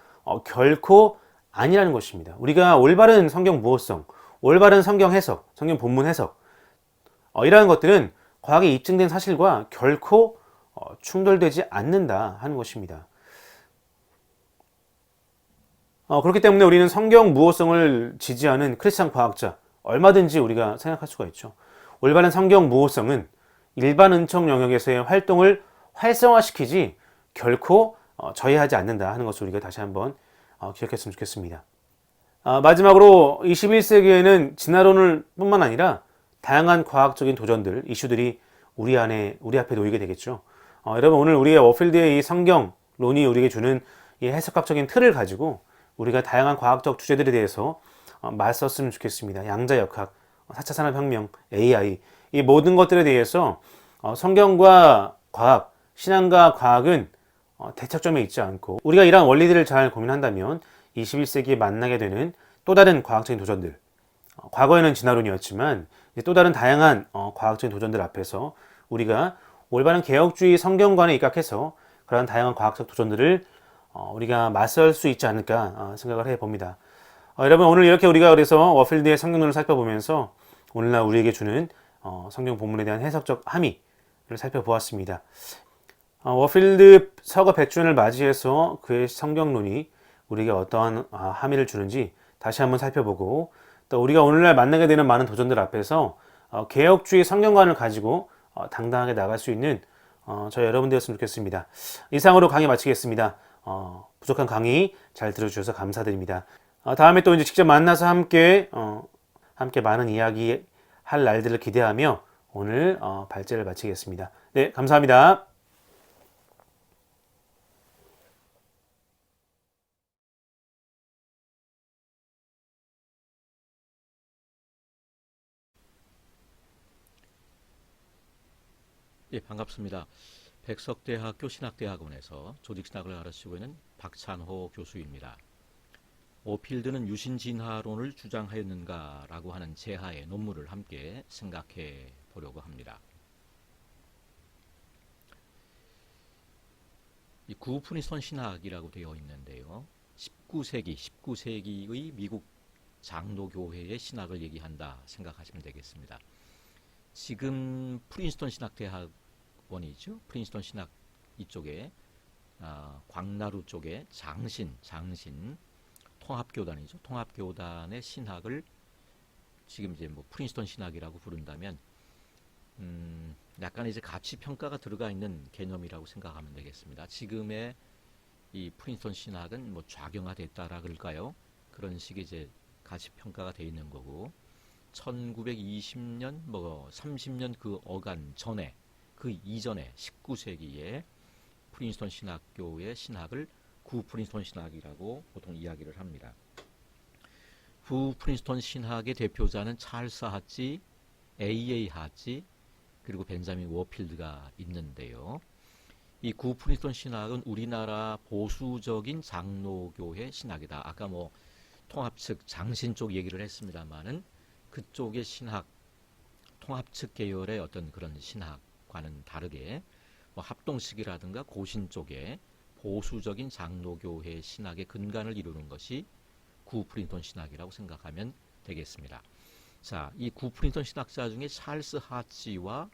결코 아니라는 것입니다. 우리가 올바른 성경 무호성, 올바른 성경 해석, 성경 본문 해석 이러한 것들은 과학에 입증된 사실과 결코 충돌되지 않는다 하는 것입니다. 그렇기 때문에 우리는 성경 무호성을 지지하는 크리스찬 과학자 얼마든지 우리가 생각할 수가 있죠. 올바른 성경 무호성은 일반 은총 영역에서의 활동을 활성화시키지 결코 저해하지 않는다 하는 것을 우리가 다시 한번 기억했으면 좋겠습니다. 마지막으로 21세기에는 진화론을 뿐만 아니라 다양한 과학적인 도전들, 이슈들이 우리 앞에 놓이게 되겠죠. 여러분 오늘 우리가 워필드의 이 성경론이 우리에게 주는 이 해석학적인 틀을 가지고 우리가 다양한 과학적 주제들에 대해서 맞섰으면 좋겠습니다. 양자역학, 4차 산업혁명, AI 이 모든 것들에 대해서 성경과 과학, 신앙과 과학은 대척점에 있지 않고 우리가 이러한 원리들을 잘 고민한다면 21세기에 만나게 되는 또 다른 과학적인 도전들, 과거에는 진화론이었지만 또 다른 다양한 과학적인 도전들 앞에서 우리가 올바른 개혁주의 성경관에 입각해서 그런 다양한 과학적 도전들을 우리가 맞설 수 있지 않을까 생각을 해봅니다. 여러분 오늘 이렇게 우리가 그래서 워필드의 성경론을 살펴보면서 오늘날 우리에게 주는 성경 본문에 대한 해석적 함의를 살펴보았습니다. 워필드 서거 100주년을 맞이해서 그의 성경론이 우리에게 어떠한 함의를 주는지 다시 한번 살펴보고 또 우리가 오늘날 만나게 되는 많은 도전들 앞에서 개혁주의 성경관을 가지고 당당하게 나갈 수 있는 저희 여러분들이었으면 좋겠습니다. 이상으로 강의 마치겠습니다. 부족한 강의 잘 들어주셔서 감사드립니다. 다음에 또 이제 직접 만나서 함께 많은 이야기 할 날들을 기대하며 오늘 발제를 마치겠습니다. 네, 감사합니다. 예, 반갑습니다. 백석대학교 신학대학원에서 조직신학을 가르치고 있는 박찬호 교수입니다. 워필드는 유신진화론을 주장하였는가라고 하는 제하의 논문을 함께 생각해 보려고 합니다. 이 구프린스턴 신학이라고 되어 있는데요. 19세기의 미국 장로교회의 신학을 얘기한다 생각하시면 되겠습니다. 지금 프린스턴 신학대학원이죠. 프린스턴 신학 이쪽에 광나루 쪽에 장신 통합교단이죠. 통합교단의 신학을 지금 이제 뭐 프린스턴 신학이라고 부른다면 약간 이제 가치 평가가 들어가 있는 개념이라고 생각하면 되겠습니다. 지금의 이 프린스턴 신학은 뭐 좌경화됐다라 그럴까요? 그런 식의 이제 가치 평가가 돼 있는 거고 1920년 뭐 30년 그 어간 전에 그 이전에 19세기에 프린스턴 신학교의 신학을 구 프린스턴 신학이라고 보통 이야기를 합니다. 구 프린스턴 신학의 대표자는 찰스 하치, A.A. 하치, 그리고 벤자민 워필드가 있는데요. 이 구 프린스턴 신학은 우리나라 보수적인 장로교회 신학이다. 아까 뭐 통합 측 장신 쪽 얘기를 했습니다만은 그쪽의 신학, 통합 측 계열의 어떤 그런 신학과는 다르게 뭐 합동식이라든가 고신 쪽에 보수적인 장로교회 신학의 근간을 이루는 것이 구 프린스턴 신학이라고 생각하면 되겠습니다. 자, 이 구 프린스턴 신학자 중에 찰스 하치와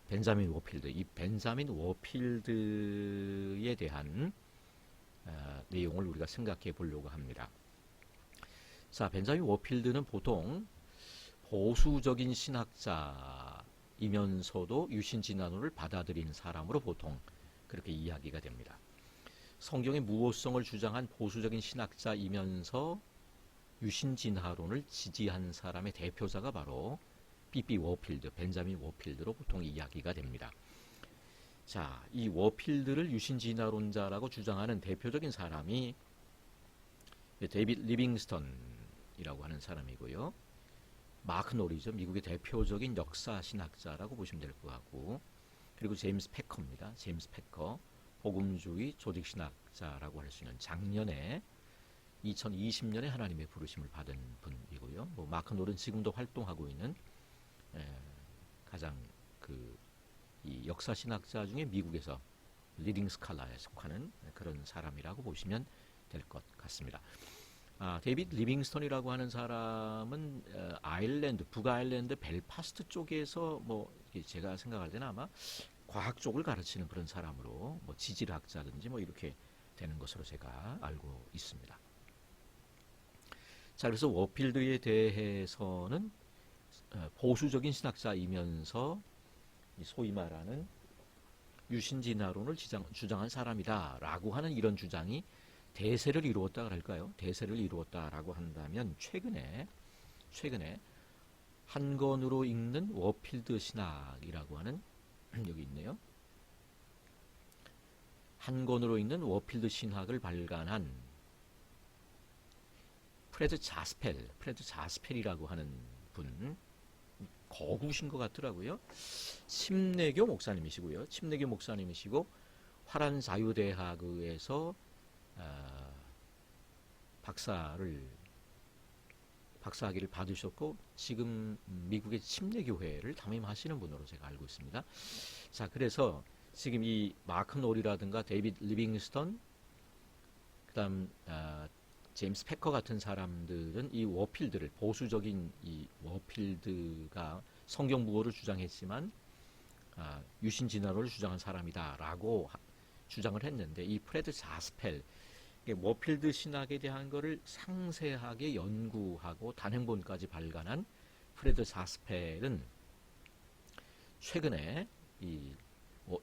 벤자민 워필드, 이 벤자민 워필드에 대한 내용을 우리가 생각해 보려고 합니다. 자, 벤자민 워필드는 보통 보수적인 신학자이면서도 유신진화론을 받아들인 사람으로 보통 그렇게 이야기가 됩니다. 성경의 무호성을 주장한 보수적인 신학자이면서 유신진화론을 지지한 사람의 대표자가 바로 B.B. 워필드, 벤자민 워필드로 보통 이야기가 됩니다. 자, 이 워필드를 유신진화론자라고 주장하는 대표적인 사람이 데이빗 리빙스턴이라고 하는 사람이고요. 마크 노리죠. 미국의 대표적인 역사 신학자라고 보시면 될 것 같고, 그리고 제임스 패커입니다. 제임스 패커, 복음주의 조직신학자라고 할 수 있는 작년에 2020년에 하나님의 부르심을 받은 분이고요. 뭐 마크 노는 지금도 활동하고 있는 가장 이 역사 신학자 중에 미국에서 리딩 스칼라에 속하는 그런 사람이라고 보시면 될 것 같습니다. 데이빗 리빙스턴이라고 하는 사람은 아일랜드, 북아일랜드 벨파스트 쪽에서 뭐 제가 생각할 때는 아마 과학 쪽을 가르치는 그런 사람으로 뭐 지질학자든지 뭐 이렇게 되는 것으로 제가 알고 있습니다. 자, 그래서 워필드에 대해서는 보수적인 신학자이면서 소위 말하는 유신진화론을 주장한 사람이다라고 하는 이런 주장이 대세를 이루었다 그럴까요? 대세를 이루었다라고 한다면 최근에 한 권으로 읽는 워필드 신학이라고 하는 여기 있네요. 한 권으로 있는 워필드 신학을 발간한 프레드 자스펠이라고 하는 분, 거구신 것 같더라고요. 침례교 목사님이시고 화란 자유대학에서 박사학위를 받으셨고 지금 미국의 침례교회를 담임하시는 분으로 제가 알고 있습니다. 자, 그래서 지금 이 마크 놀이라든가 데이비드 리빙스턴, 그다음 제임스 패커 같은 사람들은 이 워필드를, 보수적인 이 워필드가 성경 부호를 주장했지만 유신 진화론을 주장한 사람이다라고 주장을 했는데, 이 프레드 자스펠, 워필드 신학에 대한 것을 상세하게 연구하고 단행본까지 발간한 프레드 자스펠은 최근에 이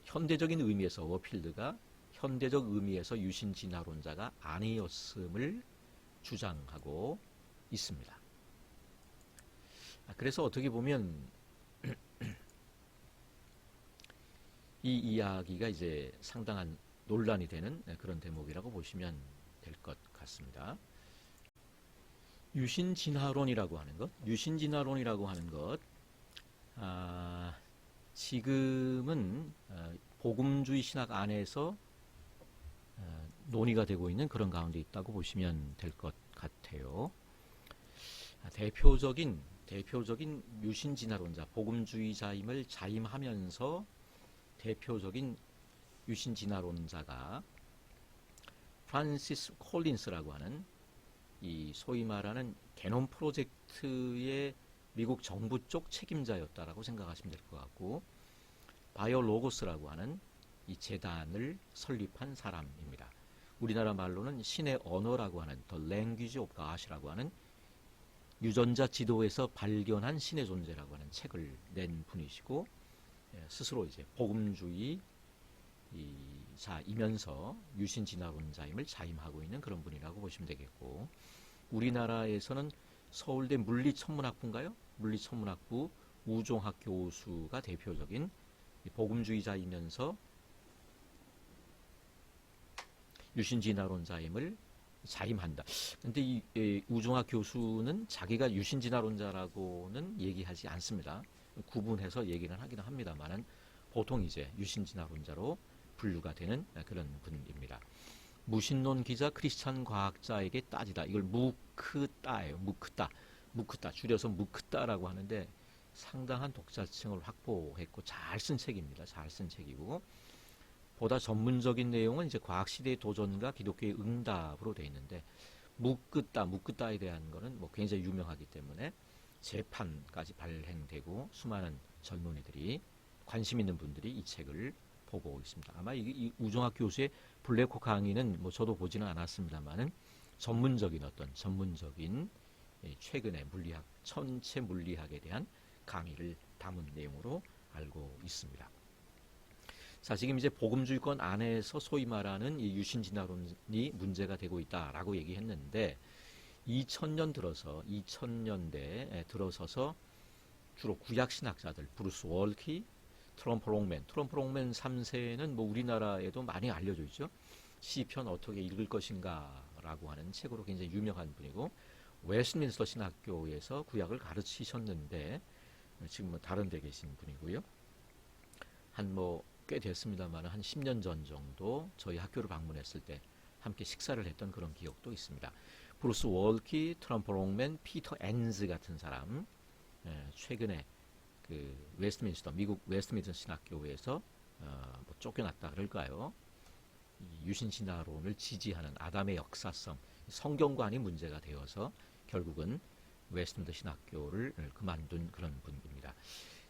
현대적인 의미에서 워필드가 현대적 의미에서 유신 진화론자가 아니었음을 주장하고 있습니다. 그래서 어떻게 보면 이 이야기가 이제 상당한 논란이 되는 그런 대목이라고 보시면 될 것 같습니다. 유신진화론이라고 하는 것, 지금은 복음주의 신학 안에서 논의가 되고 있는 그런 가운데 있다고 보시면 될 것 같아요. 대표적인 유신진화론자, 복음주의자임을 자임하면서 대표적인 유신진화론자가 프란시스 콜린스라고 하는, 이 소위 말하는 게놈 프로젝트의 미국 정부 쪽 책임자였다라고 생각하시면 될 것 같고, 바이오로고스라고 하는 이 재단을 설립한 사람입니다. 우리나라 말로는 신의 언어라고 하는 The Language of God이라고 하는 유전자 지도에서 발견한 신의 존재라고 하는 책을 낸 분이시고, 스스로 이제 복음주의 자이면서 유신진화론자임을 자임하고 있는 그런 분이라고 보시면 되겠고, 우리나라에서는 서울대 물리천문학부 우종학 교수가 대표적인 복음주의자이면서 유신진화론자임을 자임한다. 근데 이 우종학 교수는 자기가 유신진화론자라고는 얘기하지 않습니다. 구분해서 얘기는 하기는 합니다만은 보통 이제 유신진화론자로 분류가 되는 그런 분입니다. 무신론 기자 크리스찬 과학자에게 따지다. 이걸 무크따예요. 무크따 줄여서 무크따라고 하는데 상당한 독자층을 확보했고 잘 쓴 책입니다. 잘 쓴 책이고, 보다 전문적인 내용은 이제 과학시대의 도전과 기독교의 응답으로 되어 있는데, 무크따에 대한 거는 뭐 굉장히 유명하기 때문에 재판까지 발행되고 수많은 젊은이들이, 관심 있는 분들이 이 책을 보고 있습니다. 아마 이 우종학 교수의 블랙홀 강의는 뭐 저도 보지는 않았습니다만은 전문적인 최근의 천체 물리학에 대한 강의를 담은 내용으로 알고 있습니다. 자, 지금 이제 복음주의권 안에서 소위 말하는 이 유신진화론이 문제가 되고 있다라고 얘기했는데, 2000년대에 들어서서 주로 구약신학자들, 브루스 월키, 트럼프 롱맨 3세는 뭐 우리나라에도 많이 알려져 있죠. 시편 어떻게 읽을 것인가라고 하는 책으로 굉장히 유명한 분이고, 웨스트민스터 신학교에서 구약을 가르치셨는데 지금 뭐 다른 데 계신 분이고요. 꽤 됐습니다만 한 10년 전 정도 저희 학교를 방문했을 때 함께 식사를 했던 그런 기억도 있습니다. 브루스 월키, 트럼프 롱맨, 피터 엔즈 같은 사람, 최근에 그 미국 웨스트민스터 신학교에서 뭐 쫓겨났다 그럴까요? 유신신화론을 지지하는 아담의 역사성, 성경관이 문제가 되어서 결국은 웨스트민스터 신학교를 그만둔 그런 분입니다.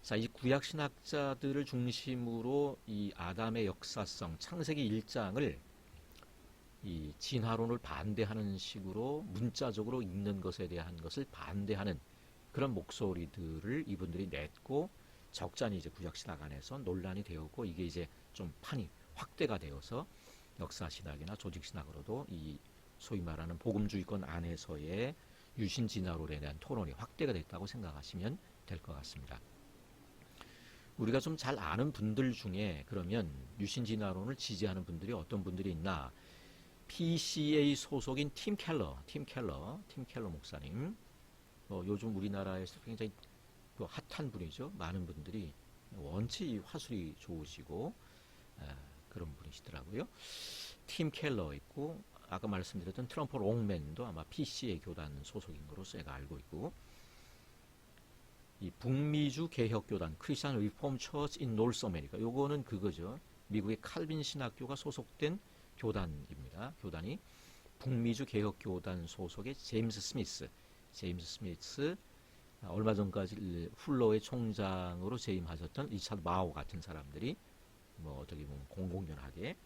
자, 이 구약 신학자들을 중심으로 이 아담의 역사성, 창세기 1장을 이 진화론을 반대하는 식으로 문자적으로 읽는 것에 대한 것을 반대하는 그런 목소리들을 이분들이 냈고, 적잖이 이제 구약 신학 안에서 논란이 되었고, 이게 이제 좀 판이 확대가 되어서 역사 신학이나 조직 신학으로도 이 소위 말하는 복음주의권 안에서의 유신 진화론에 대한 토론이 확대가 됐다고 생각하시면 될 것 같습니다. 우리가 좀 잘 아는 분들 중에 그러면 유신진화론을 지지하는 분들이 어떤 분들이 있나? PCA 소속인 팀 켈러 목사님. 요즘 우리나라에서 굉장히 핫한 분이죠. 많은 분들이 원체 화술이 좋으시고 그런 분이시더라고요. 팀 켈러 있고 아까 말씀드렸던 트럼프 롱맨도 아마 PCA 교단 소속인 것으로 제가 알고 있고, 이 북미주 개혁교단 크리스천 리폼 처치 인 노스 아메리카, 요거는 그거죠. 미국의 칼빈 신학교가 소속된 교단입니다. 교단이 북미주 개혁교단 소속의 제임스 스미스, 얼마 전까지 훌러의 총장으로 재임하셨던 리차드 마오 같은 사람들이 어떻게 보면 공공연하게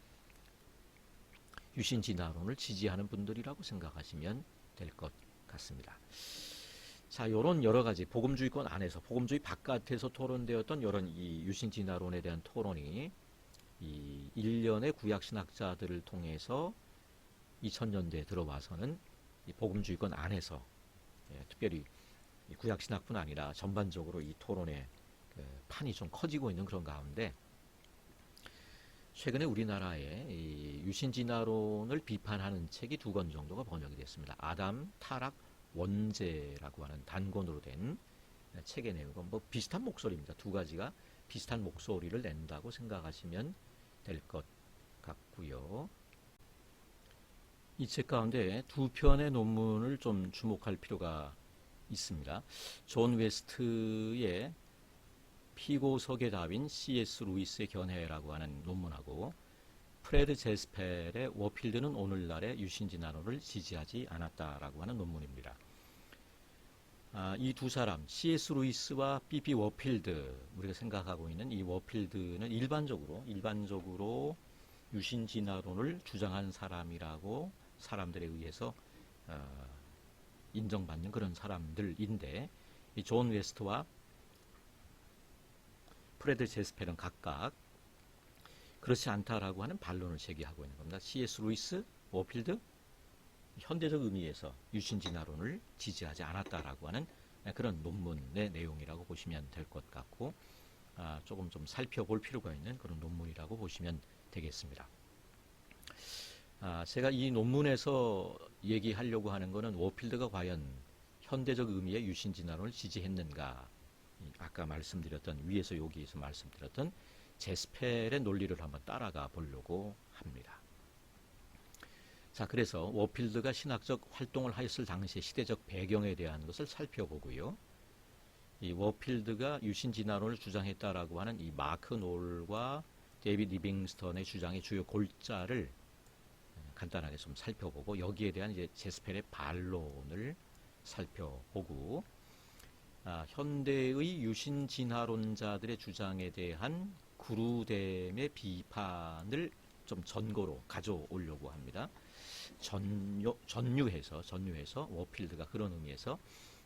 유신진화론을 지지하는 분들이라고 생각하시면 될 것 같습니다. 자, 요런 여러 가지 복음주의권 안에서, 복음주의 바깥에서 토론되었던 이런 이 유신진화론에 대한 토론이 이 일련의 구약신학자들을 통해서 2000년대에 들어와서는 이 복음주의권 안에서, 특별히 이 구약신학뿐 아니라 전반적으로 이 토론의 판이 좀 커지고 있는 그런 가운데, 최근에 우리나라에 이 유신진화론을 비판하는 책이 2권 정도가 번역이 됐습니다. 아담, 타락, 원죄라고 하는 단권으로 된 책의 내용은 비슷한 목소리입니다. 두 가지가 비슷한 목소리를 낸다고 생각하시면 될 것 같고요. 이 책 가운데 2편의 논문을 좀 주목할 필요가 있습니다. 존 웨스트의 피고석의 답인 C.S. 루이스의 견해라고 하는 논문하고, 프레드 제스펠의 워필드는 오늘날의 유신진화론을 지지하지 않았다라고 하는 논문입니다. 이 두 사람, C.S. 루이스와 B.B. 워필드, 우리가 생각하고 있는 이 워필드는 일반적으로 유신진화론을 주장한 사람이라고 사람들에 의해서 인정받는 그런 사람들인데, 이 존 웨스트와 프레드 제스펠은 각각 그렇지 않다라고 하는 반론을 제기하고 있는 겁니다. C.S. 루이스, 워필드, 현대적 의미에서 유신진화론을 지지하지 않았다라고 하는 그런 논문의 내용이라고 보시면 될 것 같고, 조금 좀 살펴볼 필요가 있는 그런 논문이라고 보시면 되겠습니다. 제가 이 논문에서 얘기하려고 하는 것은 워필드가 과연 현대적 의미의 유신진화론을 지지했는가, 아까 말씀드렸던, 위에서 여기에서 말씀드렸던 제스펠의 논리를 한번 따라가 보려고 합니다. 자, 그래서 워필드가 신학적 활동을 하였을 당시의 시대적 배경에 대한 것을 살펴보고요. 이 워필드가 유신진화론을 주장했다라고 하는 이 마크 놀과 데이비드 리빙스턴의 주장의 주요 골자를 간단하게 좀 살펴보고, 여기에 대한 이제 제스펠의 반론을 살펴보고, 현대의 유신진화론자들의 주장에 대한 구루뎀의 비판을 좀 전거로 가져오려고 합니다. 전유해서 워필드가 그런 의미에서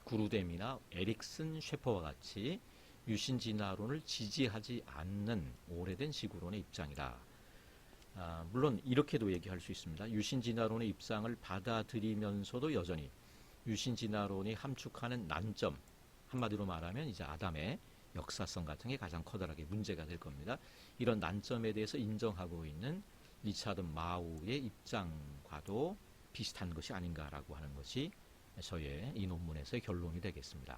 구루뎀이나 에릭슨 셰퍼와 같이 유신진화론을 지지하지 않는 오래된 지구론의 입장이다. 물론 이렇게도 얘기할 수 있습니다. 유신진화론의 입장을 받아들이면서도 여전히 유신진화론이 함축하는 난점, 한마디로 말하면 이제 아담의 역사성 같은 게 가장 커다랗게 문제가 될 겁니다. 이런 난점에 대해서 인정하고 있는 리차드 마우의 입장과도 비슷한 것이 아닌가라고 하는 것이 저의 이 논문에서의 결론이 되겠습니다.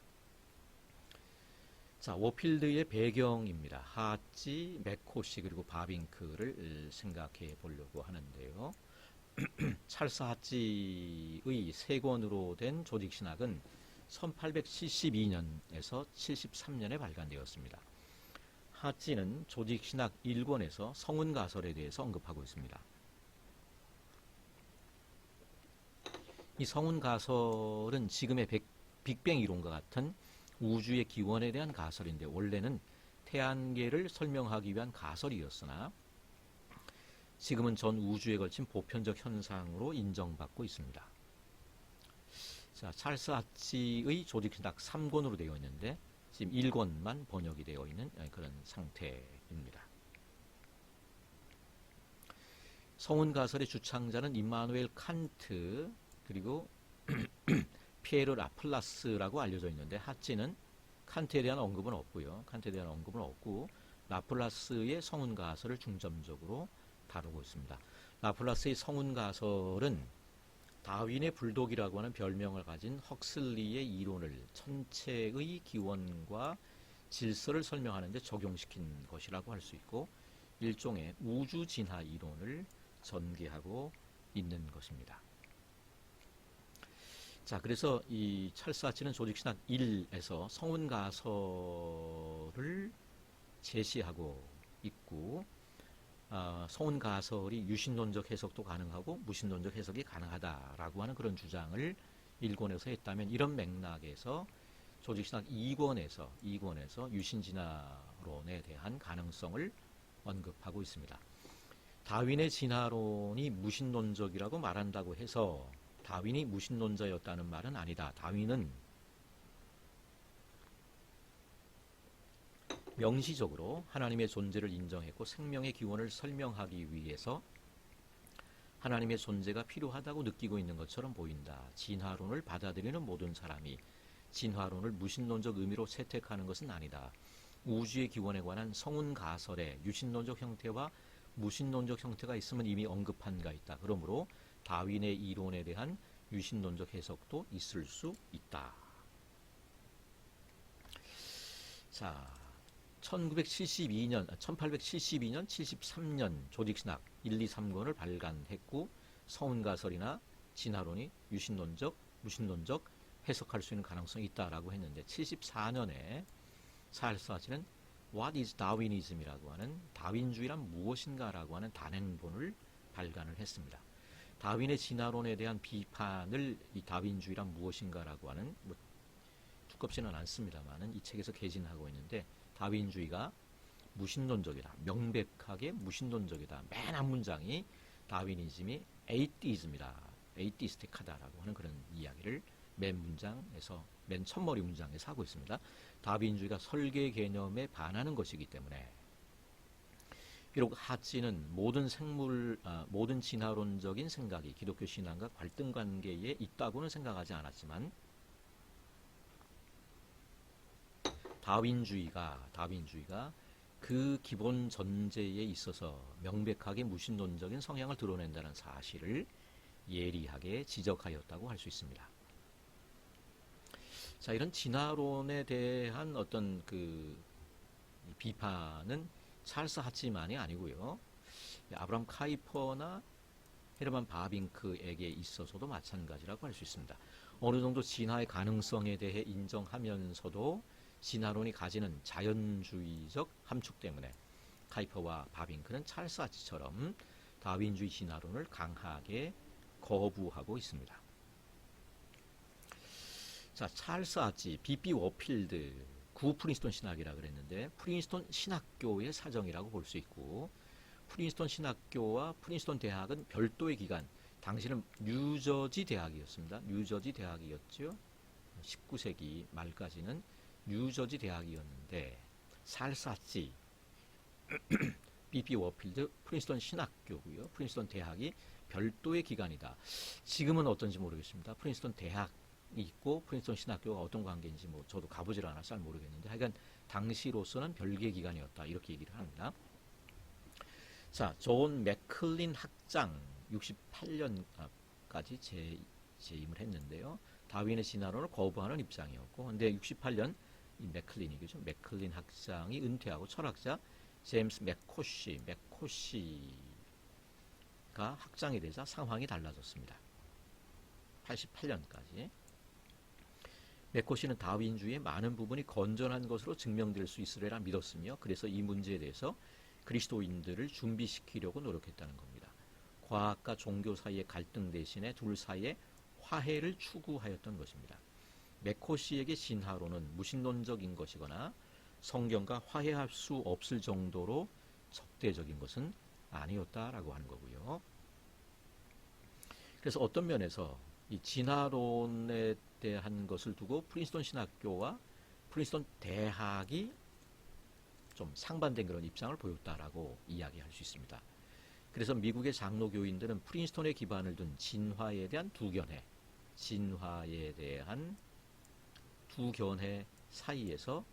자, 워필드의 배경입니다. 하찌, 맥코시 그리고 바빙크를 생각해 보려고 하는데요. 찰스 하찌의 세 권으로 된 조직신학은 1872년에서 73년에 발간되었습니다. 하찌는 조직신학 1권에서 성운가설에 대해서 언급하고 있습니다. 이 성운가설은 지금의 빅뱅 이론과 같은 우주의 기원에 대한 가설인데, 원래는 태양계를 설명하기 위한 가설이었으나 지금은 전 우주에 걸친 보편적 현상으로 인정받고 있습니다. 자, 찰스 하찌의 조직신학 3권으로 되어 있는데 지금 1권만 번역이 되어 있는 그런 상태입니다. 성운가설의 주창자는 임마누엘 칸트 그리고 피에르 라플라스라고 알려져 있는데, 하찌는 칸트에 대한 언급은 없고요. 칸트에 대한 언급은 없고 라플라스의 성운가설을 중점적으로 다루고 있습니다. 라플라스의 성운가설은 다윈의 불독이라고 하는 별명을 가진 헉슬리의 이론을 천체의 기원과 질서를 설명하는 데 적용시킨 것이라고 할 수 있고 일종의 우주 진화 이론을 전개하고 있는 것입니다. 자, 그래서 이 찰스 하치는 조직신학 1에서 성운가설을 제시하고 있고 성운가설이 유신론적 해석도 가능하고 무신론적 해석이 가능하다라고 하는 그런 주장을 1권에서 했다면 이런 맥락에서 조직신학 2권에서 유신진화론에 대한 가능성을 언급하고 있습니다. 다윈의 진화론이 무신론적이라고 말한다고 해서 다윈이 무신론자였다는 말은 아니다. 다윈은 명시적으로 하나님의 존재를 인정했고 생명의 기원을 설명하기 위해서 하나님의 존재가 필요하다고 느끼고 있는 것처럼 보인다. 진화론을 받아들이는 모든 사람이 진화론을 무신론적 의미로 채택하는 것은 아니다. 우주의 기원에 관한 성운가설의 유신론적 형태와 무신론적 형태가 있으면 이미 언급한 가 있다. 그러므로 다윈의 이론에 대한 유신론적 해석도 있을 수 있다. 자, 1872년, 73년 조직신학 1, 2, 3권을 발간했고 성운가설이나 진화론이 유신론적, 무신론적 해석할 수 있는 가능성이 있다라고 했는데 74년에 찰스 하치는 What is Darwinism이라고 하는 다윈주의란 무엇인가라고 하는 단행본을 발간을 했습니다. 다윈의 진화론에 대한 비판을 이 다윈주의란 무엇인가라고 하는 두껍지는 않습니다만은 이 책에서 개진하고 있는데 다윈주의가 무신론적이다. 명백하게 무신론적이다. 맨 한 문장이 다윈이즘이 에이티즘이다. 에이티스틱하다라고 하는 그런 이야기를 맨 문장에서 맨 첫머리 문장에서 하고 있습니다. 다윈주의가 설계 개념에 반하는 것이기 때문에 비록 하치는 모든 진화론적인 생각이 기독교 신앙과 갈등 관계에 있다고는 생각하지 않았지만 다윈주의가 그 기본 전제에 있어서 명백하게 무신론적인 성향을 드러낸다는 사실을 예리하게 지적하였다고 할 수 있습니다. 자, 이런 진화론에 대한 어떤 그 비판은 찰스 하치만이 아니고요. 아브라함 카이퍼나 헤르만 바빙크에게 있어서도 마찬가지라고 할 수 있습니다. 어느 정도 진화의 가능성에 대해 인정하면서도 진화론이 가지는 자연주의적 함축 때문에 카이퍼와 바빙크는 찰스 하치처럼 다윈주의 진화론을 강하게 거부하고 있습니다. 자, 찰스 하치, B.B. 워필드, 구 프린스턴 신학이라 그랬는데 프린스턴 신학교의 사정이라고 볼 수 있고 프린스턴 신학교와 프린스턴 대학은 별도의 기관, 당시는 뉴저지 대학이었습니다. 뉴저지 대학이었죠. 19세기 말까지는 뉴저지 대학이었는데 찰스 하치, B.B. 워필드, 프린스턴 신학교고요. 프린스턴 대학이 별도의 기관이다. 지금은 어떤지 모르겠습니다. 프린스턴 대학이 있고 프린스턴 신학교가 어떤 관계인지 저도 가보질 않아서 잘 모르겠는데 하여간 당시로서는 별개의 기관이었다. 이렇게 얘기를 합니다. 자, 존 맥클린 학장 68년까지 재임을 했는데요. 다윈의 진화론을 거부하는 입장이었고 근데 68년 이 맥클린이죠. 맥클린 학장이 은퇴하고 철학자 제임스 맥코시가 학장이 되자 상황이 달라졌습니다. 88년까지. 맥코시는 다윈주의의 많은 부분이 건전한 것으로 증명될 수 있으리라 믿었으며 그래서 이 문제에 대해서 그리스도인들을 준비시키려고 노력했다는 겁니다. 과학과 종교 사이의 갈등 대신에 둘 사이의 화해를 추구하였던 것입니다. 맥코시에게 진화론은 무신론적인 것이거나 성경과 화해할 수 없을 정도로 적대적인 것은 아니었다라고 하는 거고요. 그래서 어떤 면에서 이 진화론에 대한 것을 두고 프린스턴 신학교와 프린스턴 대학이 좀 상반된 그런 입장을 보였다라고 이야기할 수 있습니다. 그래서 미국의 장로교인들은 프린스턴에 기반을 둔 진화에 대한 두 견해 사이에서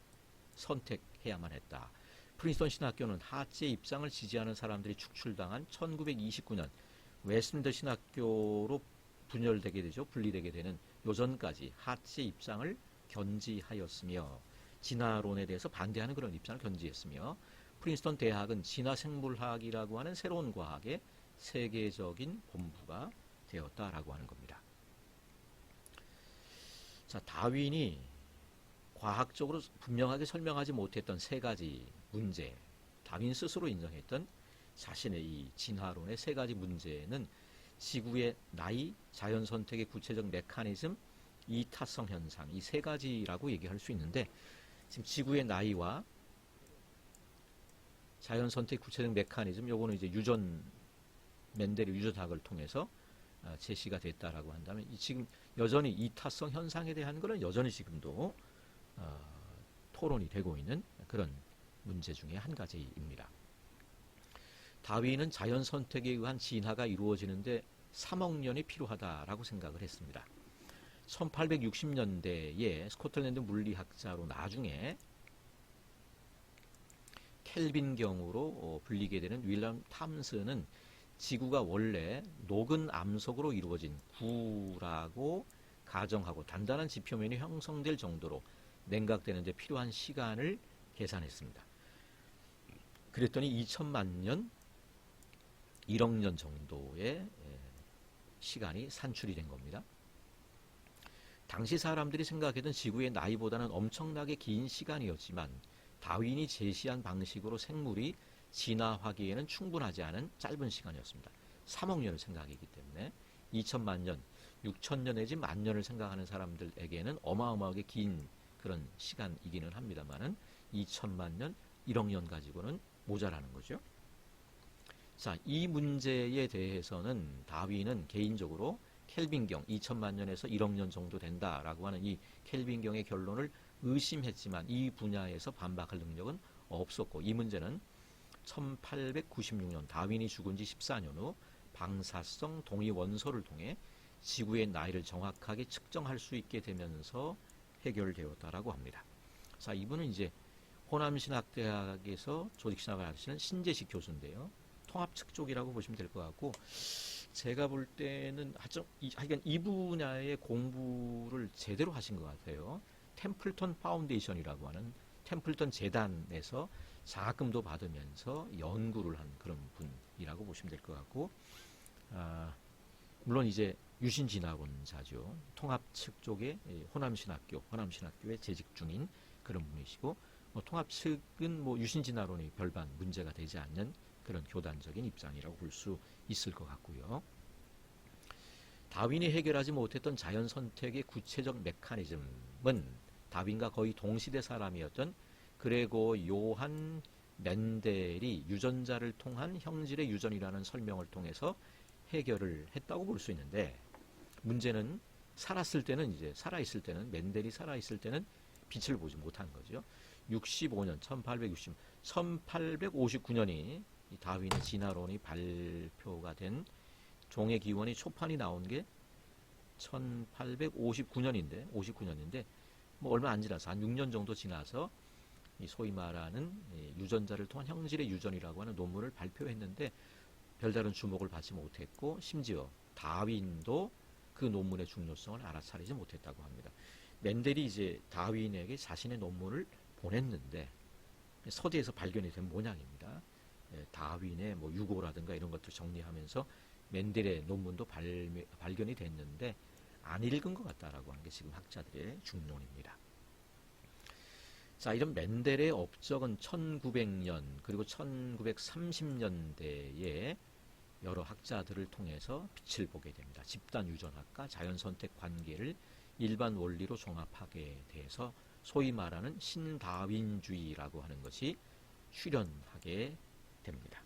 선택해야만 했다. 프린스턴 신학교는 하츠의 입장을 지지하는 사람들이 축출당한 1929년 웨스트민스터 신학교로 분열되게 되죠. 분리되게 되는 요전까지 하츠의 입장을 견지하였으며 진화론에 대해서 반대하는 그런 입장을 견지했으며 프린스턴 대학은 진화생물학이라고 하는 새로운 과학의 세계적인 본부가 되었다라고 하는 겁니다. 자, 다윈이 과학적으로 분명하게 설명하지 못했던 세 가지 문제, 다윈 스스로 인정했던 자신의 이 진화론의 세 가지 문제는 지구의 나이, 자연 선택의 구체적 메커니즘, 이타성 현상, 이 세 가지라고 얘기할 수 있는데, 지금 지구의 나이와 자연 선택 구체적 메커니즘, 요거는 이제 맨델의 유전학을 통해서 제시가 됐다라고 한다면, 지금 여전히 이타성 현상에 대한 것은 여전히 지금도 토론이 되고 있는 그런 문제 중에 한 가지입니다. 다윈은 자연 선택에 의한 진화가 이루어지는데 3억 년이 필요하다라고 생각을 했습니다. 1860년대에 스코틀랜드 물리학자로 나중에 켈빈경으로 불리게 되는 윌리엄 탐슨은 지구가 원래 녹은 암석으로 이루어진 구라고 가정하고 단단한 지표면이 형성될 정도로 냉각되는 데 필요한 시간을 계산했습니다. 그랬더니 2천만 년, 1억 년 정도의 시간이 산출이 된 겁니다. 당시 사람들이 생각했던 지구의 나이보다는 엄청나게 긴 시간이었지만 다윈이 제시한 방식으로 생물이 진화하기에는 충분하지 않은 짧은 시간이었습니다. 3억 년을 생각했기 때문에 2천만 년, 6천 년 내지 만 년을 생각하는 사람들에게는 어마어마하게 긴 그런 시간이기는 합니다만은 2천만 년, 1억 년 가지고는 모자라는 거죠. 자, 이 문제에 대해서는 다윈은 개인적으로 켈빈경 2천만 년에서 1억 년 정도 된다라고 하는 이 켈빈경의 결론을 의심했지만 이 분야에서 반박할 능력은 없었고, 이 문제는 1896년 다윈이 죽은 지 14년 후 방사성 동위 원소를 통해 지구의 나이를 정확하게 측정할 수 있게 되면서 해결되었다라고 합니다. 자, 이분은 이제 호남신학대학에서 조직신학을 하시는 신재식 교수인데요. 통합측 쪽이라고 보시면 될 것 같고, 제가 볼 때는 하여간 이 분야의 공부를 제대로 하신 것 같아요. 템플턴 파운데이션이라고 하는 템플턴 재단에서 장학금도 받으면서 연구를 한 그런 분이라고 보시면 될 것 같고, 물론 이제 유신진화론자죠. 통합측 쪽에 호남신학교에 재직 중인 그런 분이시고, 통합측은 유신진화론이 별반 문제가 되지 않는 그런 교단적인 입장이라고 볼 수 있을 것 같고요. 다윈이 해결하지 못했던 자연 선택의 구체적 메커니즘은 다윈과 거의 동시대 사람이었던 그레고 요한 맨델이 유전자를 통한 형질의 유전이라는 설명을 통해서 해결을 했다고 볼 수 있는데, 문제는 살아있을 때는 맨델이 살아있을 때는 빛을 보지 못한 거죠. 65년 1859년이 다윈의 진화론이 발표가 된 종의 기원의 초판이 나온 게 1859년인데 얼마 안 지나서 한 6년 정도 지나서 소위 말하는 유전자를 통한 형질의 유전이라고 하는 논문을 발표했는데 별다른 주목을 받지 못했고, 심지어 다윈도 그 논문의 중요성을 알아차리지 못했다고 합니다. 맨델이 이제 다윈에게 자신의 논문을 보냈는데 서재에서 발견이 된 모양입니다. 다윈의 유고라든가 이런 것들 정리하면서 맨델의 논문도 발견이 됐는데 안 읽은 것 같다라고 하는 게 지금 학자들의 중론입니다. 자, 이런 맨델의 업적은 1900년 그리고 1930년대에 여러 학자들을 통해서 빛을 보게 됩니다. 집단 유전학과 자연 선택 관계를 일반 원리로 종합하게 돼서 소위 말하는 신다윈주의라고 하는 것이 출현하게 됩니다.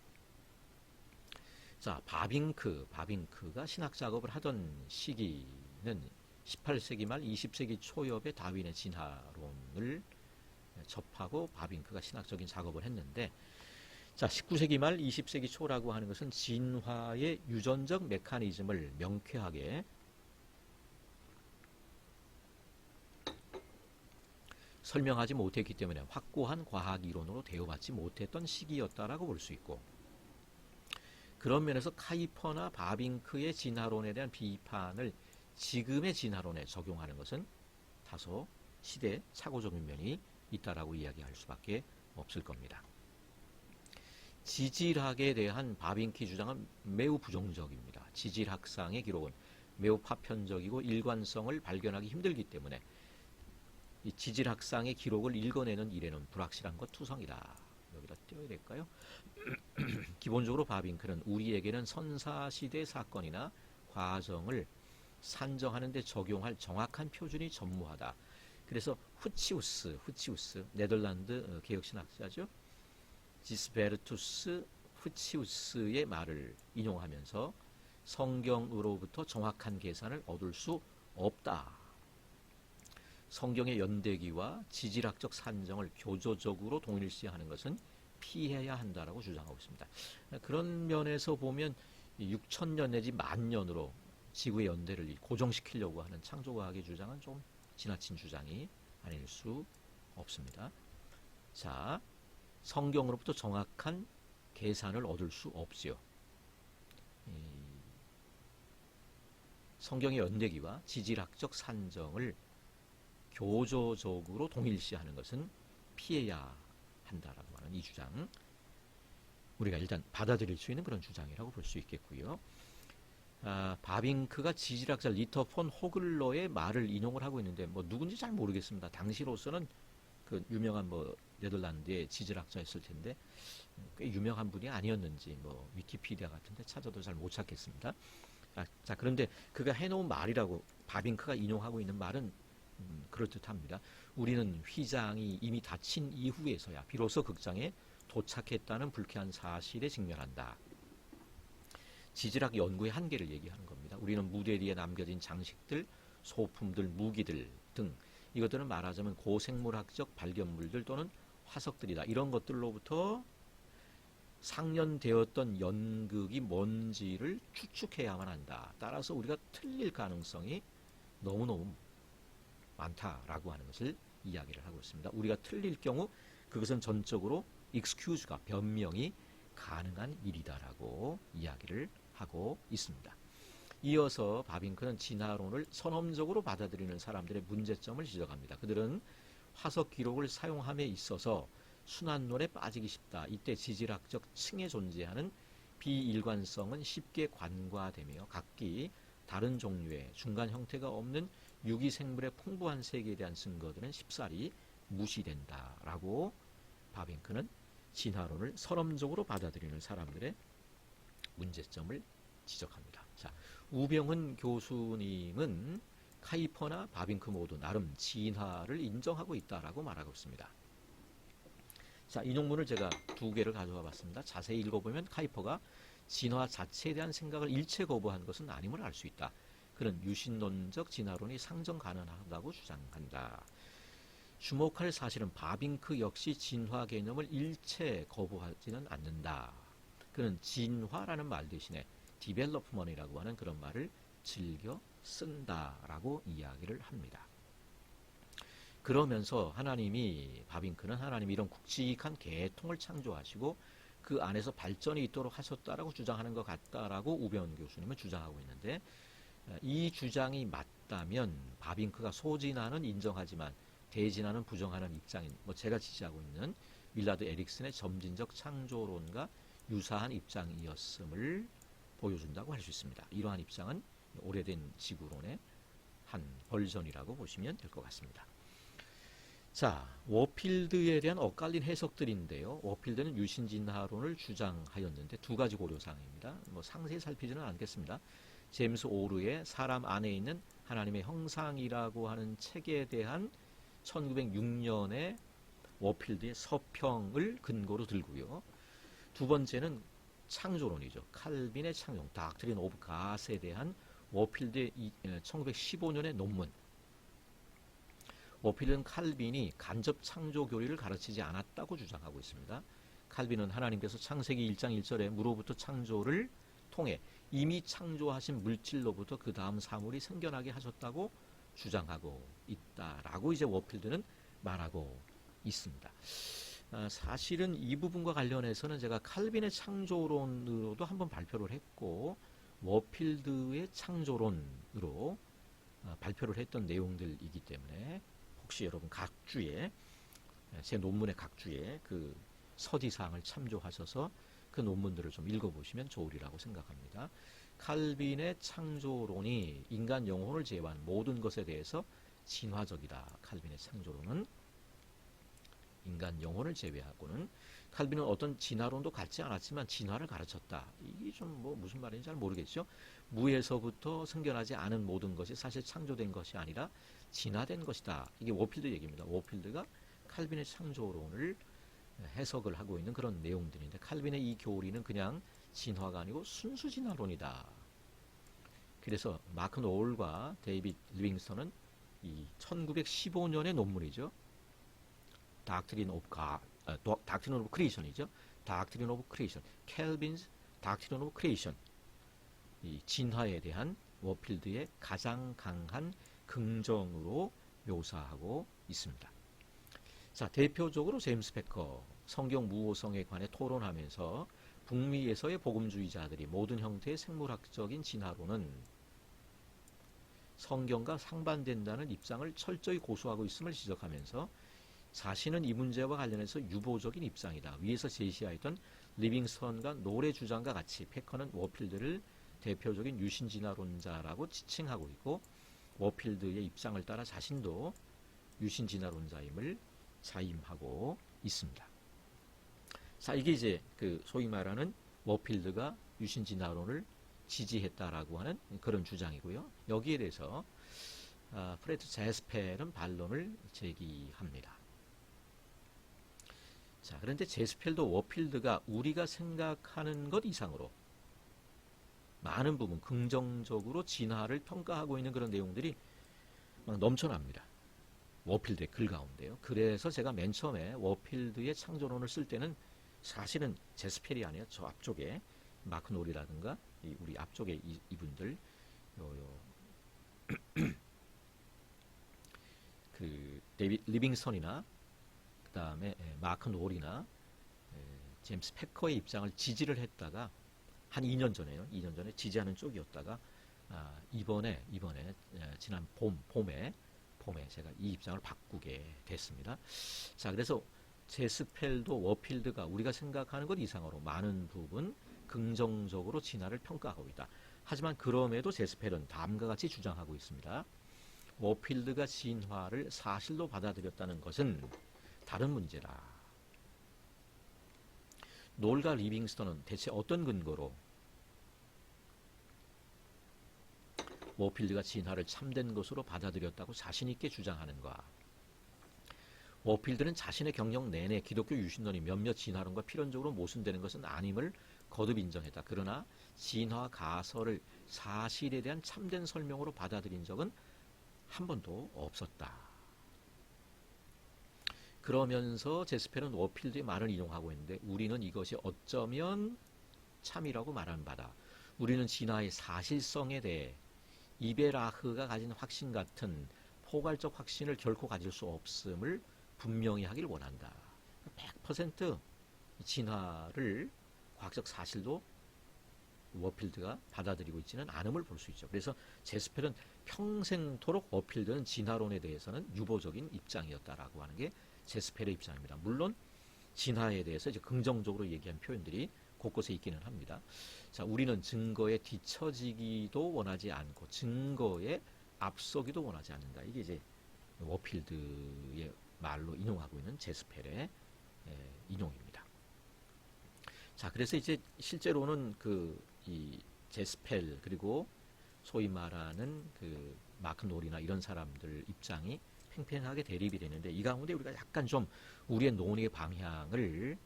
자, 바빙크가 신학 작업을 하던 시기는 18세기 말 20세기 초엽에 다윈의 진화론을 접하고 바빙크가 신학적인 작업을 했는데, 자, 19세기 말 20세기 초라고 하는 것은 진화의 유전적 메커니즘을 명쾌하게 설명하지 못했기 때문에 확고한 과학 이론으로 대우받지 못했던 시기였다라고 볼 수 있고, 그런 면에서 카이퍼나 바빙크의 진화론에 대한 비판을 지금의 진화론에 적용하는 것은 다소 시대 착오적인 면이 있다라고 이야기할 수밖에 없을 겁니다. 지질학에 대한 바빙키 주장은 매우 부정적입니다. 지질학상의 기록은 매우 파편적이고 일관성을 발견하기 힘들기 때문에 이 지질학상의 기록을 읽어내는 일에는 불확실한 것 투성이다. 여기다 띄워야 될까요? 기본적으로 바빙크는 우리에게는 선사시대 사건이나 과정을 산정하는 데 적용할 정확한 표준이 전무하다. 그래서 후치우스, 네덜란드 개혁신학자죠. 지스베르투스 후치우스의 말을 인용하면서 성경으로부터 정확한 계산을 얻을 수 없다. 성경의 연대기와 지질학적 산정을 교조적으로 동일시하는 것은 피해야 한다라고 주장하고 있습니다. 그런 면에서 보면 6천년 내지 만년으로 지구의 연대를 고정시키려고 하는 창조과학의 주장은 좀 지나친 주장이 아닐 수 없습니다. 자, 성경으로부터 정확한 계산을 얻을 수 없지요. 성경의 연대기와 지질학적 산정을 교조적으로 동일시하는 것은 피해야 한다라고 하는 이 주장, 우리가 일단 받아들일 수 있는 그런 주장이라고 볼 수 있겠고요. 바빙크가 지질학자 리터 폰 호글러의 말을 인용을 하고 있는데 뭐 누군지 잘 모르겠습니다. 당시로서는 그 유명한 뭐 네덜란드의 지질학자였을 텐데 꽤 유명한 분이 아니었는지 뭐 위키피디아 같은데 찾아도 잘 못 찾겠습니다. 자, 그런데 그가 해놓은 말이라고 바빙크가 인용하고 있는 말은 그럴듯합니다. 우리는 휘장이 이미 닫힌 이후에서야 비로소 극장에 도착했다는 불쾌한 사실에 직면한다. 지질학 연구의 한계를 얘기하는 겁니다. 우리는 무대 뒤에 남겨진 장식들, 소품들, 무기들 등 이것들은 말하자면 고생물학적 발견물들 또는 화석들이다. 이런 것들로부터 상련되었던 연극이 뭔지를 추측해야만 한다. 따라서 우리가 틀릴 가능성이 너무너무 많다라고 하는 것을 이야기를 하고 있습니다. 우리가 틀릴 경우 그것은 전적으로 excuse가 변명이 가능한 일이다라고 이야기를 하고 있습니다. 이어서 바빙크는 진화론을 선험적으로 받아들이는 사람들의 문제점을 지적합니다. 그들은 화석 기록을 사용함에 있어서 순환론에 빠지기 쉽다. 이때 지질학적 층에 존재하는 비일관성은 쉽게 간과되며 각기 다른 종류의 중간 형태가 없는 유기생물의 풍부한 세계에 대한 증거들은 쉽사리 무시된다라고 바빙크는 진화론을 선험적으로 받아들이는 사람들의 문제점을 지적합니다. 자, 우병훈 교수님은 카이퍼나 바빙크 모두 나름 진화를 인정하고 있다라고 말하고 있습니다. 자, 인용문을 제가 두 개를 가져와 봤습니다. 자세히 읽어보면 카이퍼가 진화 자체에 대한 생각을 일체 거부한 것은 아님을 알 수 있다. 그는 유신론적 진화론이 상정 가능하다고 주장한다. 주목할 사실은 바빙크 역시 진화 개념을 일체 거부하지는 않는다. 그는 진화라는 말 대신에 디벨롭먼이라고 하는 그런 말을 즐겨 쓴다라고 이야기를 합니다. 그러면서 바빙크는 하나님이 이런 굵직한 계통을 창조하시고 그 안에서 발전이 있도록 하셨다라고 주장하는 것 같다라고 우병훈 교수님은 주장하고 있는데, 이 주장이 맞다면 바빙크가 소진화는 인정하지만 대진화는 부정하는 입장인, 제가 지지하고 있는 밀라드 에릭슨의 점진적 창조론과 유사한 입장이었음을 보여준다고 할 수 있습니다. 이러한 입장은 오래된 지구론의 한 버전이라고 보시면 될 것 같습니다. 자, 워필드에 대한 엇갈린 해석들인데요. 워필드는 유신진화론을 주장하였는데 두 가지 고려사항입니다. 상세히 살피지는 않겠습니다. 제임스 오르의 사람 안에 있는 하나님의 형상이라고 하는 책에 대한 1906년에 워필드의 서평을 근거로 들고요. 두 번째는 창조론이죠. 칼빈의 창조, 닥트린 오브 갓에 대한 워필드의 1915년의 논문. 워필드는 칼빈이 간접 창조 교리를 가르치지 않았다고 주장하고 있습니다. 칼빈은 하나님께서 창세기 1장 1절에 무로부터 창조를 통해 이미 창조하신 물질로부터 그 다음 사물이 생겨나게 하셨다고 주장하고 있다라고 이제 워필드는 말하고 있습니다. 사실은 이 부분과 관련해서는 제가 칼빈의 창조론으로도 한번 발표를 했고 워필드의 창조론으로 발표를 했던 내용들이기 때문에 혹시 여러분 각 주에 제 논문의 각 주에 그 서지사항을 참조하셔서 그 논문들을 좀 읽어보시면 좋으리라고 생각합니다. 칼빈의 창조론이 인간 영혼을 제외한 모든 것에 대해서 진화적이다. 칼빈의 창조론은 인간 영혼을 제외하고는 칼빈은 어떤 진화론도 갖지 않았지만 진화를 가르쳤다. 이게 좀 뭐 무슨 말인지 잘 모르겠죠. 무에서부터 생겨나지 않은 모든 것이 사실 창조된 것이 아니라 진화된 것이다. 이게 워필드 얘기입니다. 워필드가 칼빈의 창조론을 해석을 하고 있는 그런 내용들인데 칼빈의 이 교리는 그냥 진화가 아니고 순수 진화론이다. 그래서 마크 노을과 데이빗 리빙스턴은 이 1915년의 논문이죠. Doctrine of Creation이죠. Doctrine of Creation, Calvin's Doctrine of Creation. 이 진화에 대한 워필드의 가장 강한 긍정으로 묘사하고 있습니다. 자, 대표적으로 제임스 패커 성경 무호성에 관해 토론하면서 북미에서의 복음주의자들이 모든 형태의 생물학적인 진화론은 성경과 상반된다는 입장을 철저히 고수하고 있음을 지적하면서 자신은 이 문제와 관련해서 유보적인 입장이다. 위에서 제시하였던 리빙스턴과 노래 주장과 같이 패커는 워필드를 대표적인 유신진화론자라고 지칭하고 있고 워필드의 입장을 따라 자신도 유신진화론자임을 자임하고 있습니다. 자, 이게 이제 그 소위 말하는 워필드가 유신진화론을 지지했다라고 하는 그런 주장이고요. 여기에 대해서 프레드 제스펠은 반론을 제기합니다. 자, 그런데 제스펠도 워필드가 우리가 생각하는 것 이상으로 많은 부분 긍정적으로 진화를 평가하고 있는 그런 내용들이 막 넘쳐납니다. 워필드의 글 가운데요. 그래서 제가 맨 처음에 워필드의 창조론을 쓸 때는 사실은 제스펠이 아니라 저 앞쪽에 마크 놀이라든가 우리 앞쪽에 이분들 그 데이빗 리빙스턴이나 그 다음에 마크 놀이나 제임스 패커의 입장을 지지를 했다가 한 2년 전에요. 2년 전에 지지하는 쪽이었다가 이번에 지난 봄에 제가 이 입장을 바꾸게 됐습니다. 자, 그래서 제스펠도 워필드가 우리가 생각하는 것 이상으로 많은 부분 긍정적으로 진화를 평가하고 있다. 하지만 그럼에도 제스펠은 다음과 같이 주장하고 있습니다. 워필드가 진화를 사실로 받아들였다는 것은 다른 문제다. 놀과 리빙스턴은 대체 어떤 근거로 워필드가 진화를 참된 것으로 받아들였다고 자신있게 주장하는가? 워필드는 자신의 경력 내내 기독교 유신론이 몇몇 진화론과 필연적으로 모순되는 것은 아님을 거듭 인정했다. 그러나 진화 가설을 사실에 대한 참된 설명으로 받아들인 적은 한 번도 없었다. 그러면서 제스펠은 워필드의 말을 인용하고 있는데 우리는 이것이 어쩌면 참이라고 말하는 바다. 우리는 진화의 사실성에 대해 이베라흐가 가진 확신 같은 포괄적 확신을 결코 가질 수 없음을 분명히 하길 원한다. 100% 진화를 과학적 사실로 워필드가 받아들이고 있지는 않음을 볼 수 있죠. 그래서 제스펠은 평생토록 워필드는 진화론에 대해서는 유보적인 입장이었다라고 하는 게 제스펠의 입장입니다. 물론 진화에 대해서 이제 긍정적으로 얘기한 표현들이 곳곳에 있기는 합니다. 자, 우리는 증거에 뒤처지기도 원하지 않고 증거에 앞서기도 원하지 않는다. 이게 이제 워필드의 말로 인용하고 있는 제스펠의 인용입니다. 자, 그래서 이제 실제로는 이 제스펠 그리고 소위 말하는 그 마크 놀이나 이런 사람들 입장이 팽팽하게 대립이 되는데 이 가운데 우리가 약간 좀 우리의 논의의 방향을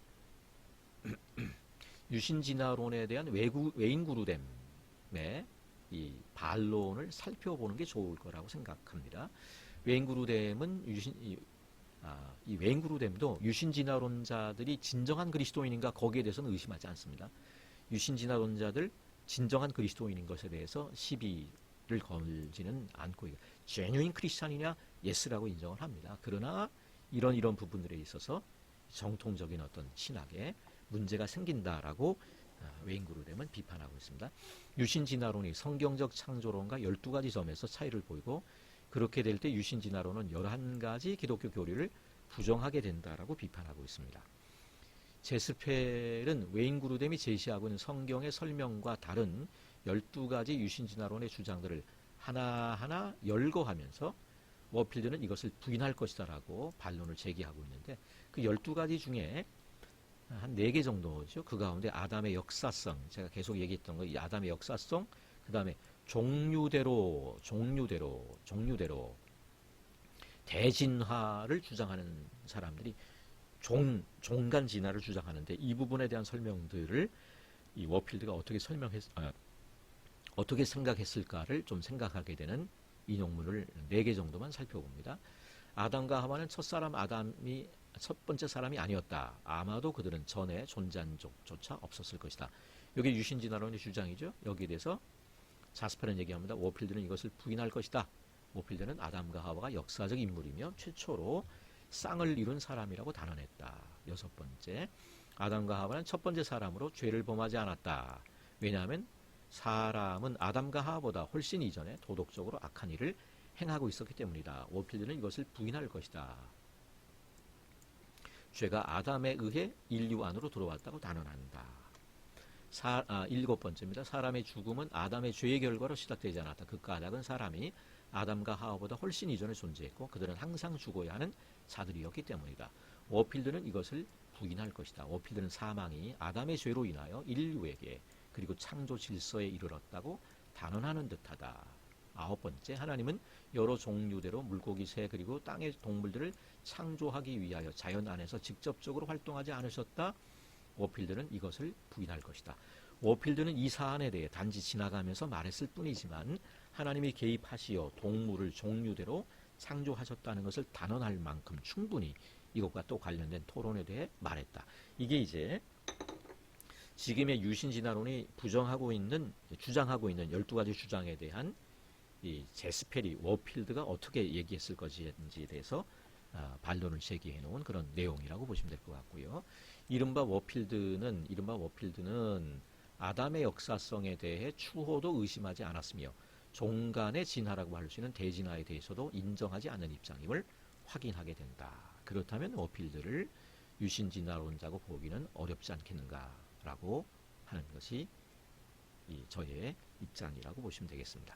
유신진화론에 대한 외인구루됨의 이 반론을 살펴보는 게 좋을 거라고 생각합니다. 외인구루됨은 이 외인구루됨도 유신진화론자들이 진정한 그리스도인인가 거기에 대해서는 의심하지 않습니다. 유신진화론자들 진정한 그리스도인인 것에 대해서 시비를 걸지는 않고 제뉴인 크리스찬이냐 예스라고 인정을 합니다. 그러나 이런 부분들에 있어서 정통적인 어떤 신학에 문제가 생긴다라고 웨인그루뎀은 비판하고 있습니다. 유신진화론이 성경적 창조론과 12가지 점에서 차이를 보이고 그렇게 될 때 유신진화론은 11가지 기독교 교리를 부정하게 된다라고 비판하고 있습니다. 제스펠은 웨인그루뎀이 제시하고 있는 성경의 설명과 다른 12가지 유신진화론의 주장들을 하나하나 열거하면서 워필드는 이것을 부인할 것이다라고 반론을 제기하고 있는데 그 12가지 중에 한 4개 정도죠. 그 가운데 아담의 역사성, 제가 계속 얘기했던 거, 이 아담의 역사성, 그 다음에 종류대로 대진화를 주장하는 사람들이 종간 진화를 주장하는데 이 부분에 대한 설명들을 이 워필드가 어떻게 생각했을까를 좀 생각하게 되는 인용문을 4개 정도만 살펴봅니다. 아담과 하와는 첫사람 아담이 첫 번째 사람이 아니었다. 아마도 그들은 전에 존재한 적조차 없었을 것이다. 이게 유신진화론의 주장이죠. 여기에 대해서 자스펠은 얘기합니다. 워필드는 이것을 부인할 것이다. 워필드는 아담과 하와가 역사적 인물이며 최초로 쌍을 이룬 사람이라고 단언했다. 6번째, 아담과 하와는 첫 번째 사람으로 죄를 범하지 않았다. 왜냐하면 사람은 아담과 하와보다 훨씬 이전에 도덕적으로 악한 일을 행하고 있었기 때문이다. 워필드는 이것을 부인할 것이다. 죄가 아담에 의해 인류 안으로 들어왔다고 단언한다. 7번째입니다. 사람의 죽음은 아담의 죄의 결과로 시작되지 않았다. 그 까닭은 사람이 아담과 하와보다 훨씬 이전에 존재했고 그들은 항상 죽어야 하는 자들이었기 때문이다. 워필드는 이것을 부인할 것이다. 워필드는 사망이 아담의 죄로 인하여 인류에게 그리고 창조 질서에 이르렀다고 단언하는 듯하다. 9번째, 하나님은 여러 종류대로 물고기, 새 그리고 땅의 동물들을 창조하기 위하여 자연 안에서 직접적으로 활동하지 않으셨다. 워필드는 이것을 부인할 것이다. 워필드는 이 사안에 대해 단지 지나가면서 말했을 뿐이지만 하나님이 개입하시어 동물을 종류대로 창조하셨다는 것을 단언할 만큼 충분히 이것과 또 관련된 토론에 대해 말했다. 이게 이제 지금의 유신진화론이 주장하고 있는 12가지 주장에 대한 이 제스펠이 워필드가 어떻게 얘기했을 것인지에 대해서 반론을 제기해 놓은 그런 내용이라고 보시면 될 것 같고요. 이른바 워필드는 아담의 역사성에 대해 추호도 의심하지 않았으며 종간의 진화라고 할 수 있는 대진화에 대해서도 인정하지 않는 입장임을 확인하게 된다. 그렇다면 워필드를 유신진화론자고 보기는 어렵지 않겠는가라고 하는 것이 저의 입장이라고 보시면 되겠습니다.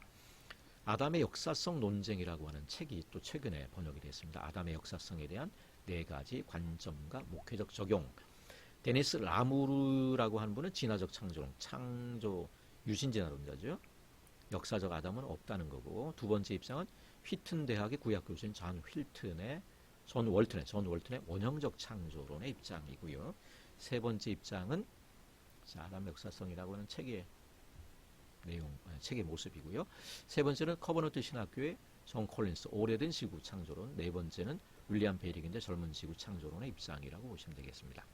아담의 역사성 논쟁이라고 하는 책이 또 최근에 번역이 됐습니다. 아담의 역사성에 대한 4가지 관점과 목회적 적용. 데니스 라무르라고 하는 분은 진화적 창조 유신진화론자죠. 역사적 아담은 없다는 거고, 두 번째 입장은 휘튼 대학의 구약 교수인 존 월튼의 원형적 창조론의 입장이고요. 세 번째 입장은 아담 역사성이라고 하는 책의 모습이고요. 세 번째는 커버넌트 신학교의 존 콜린스 오래된 지구 창조론, 네 번째는 윌리엄 베릭인데 젊은 지구 창조론의 입장이라고 보시면 되겠습니다.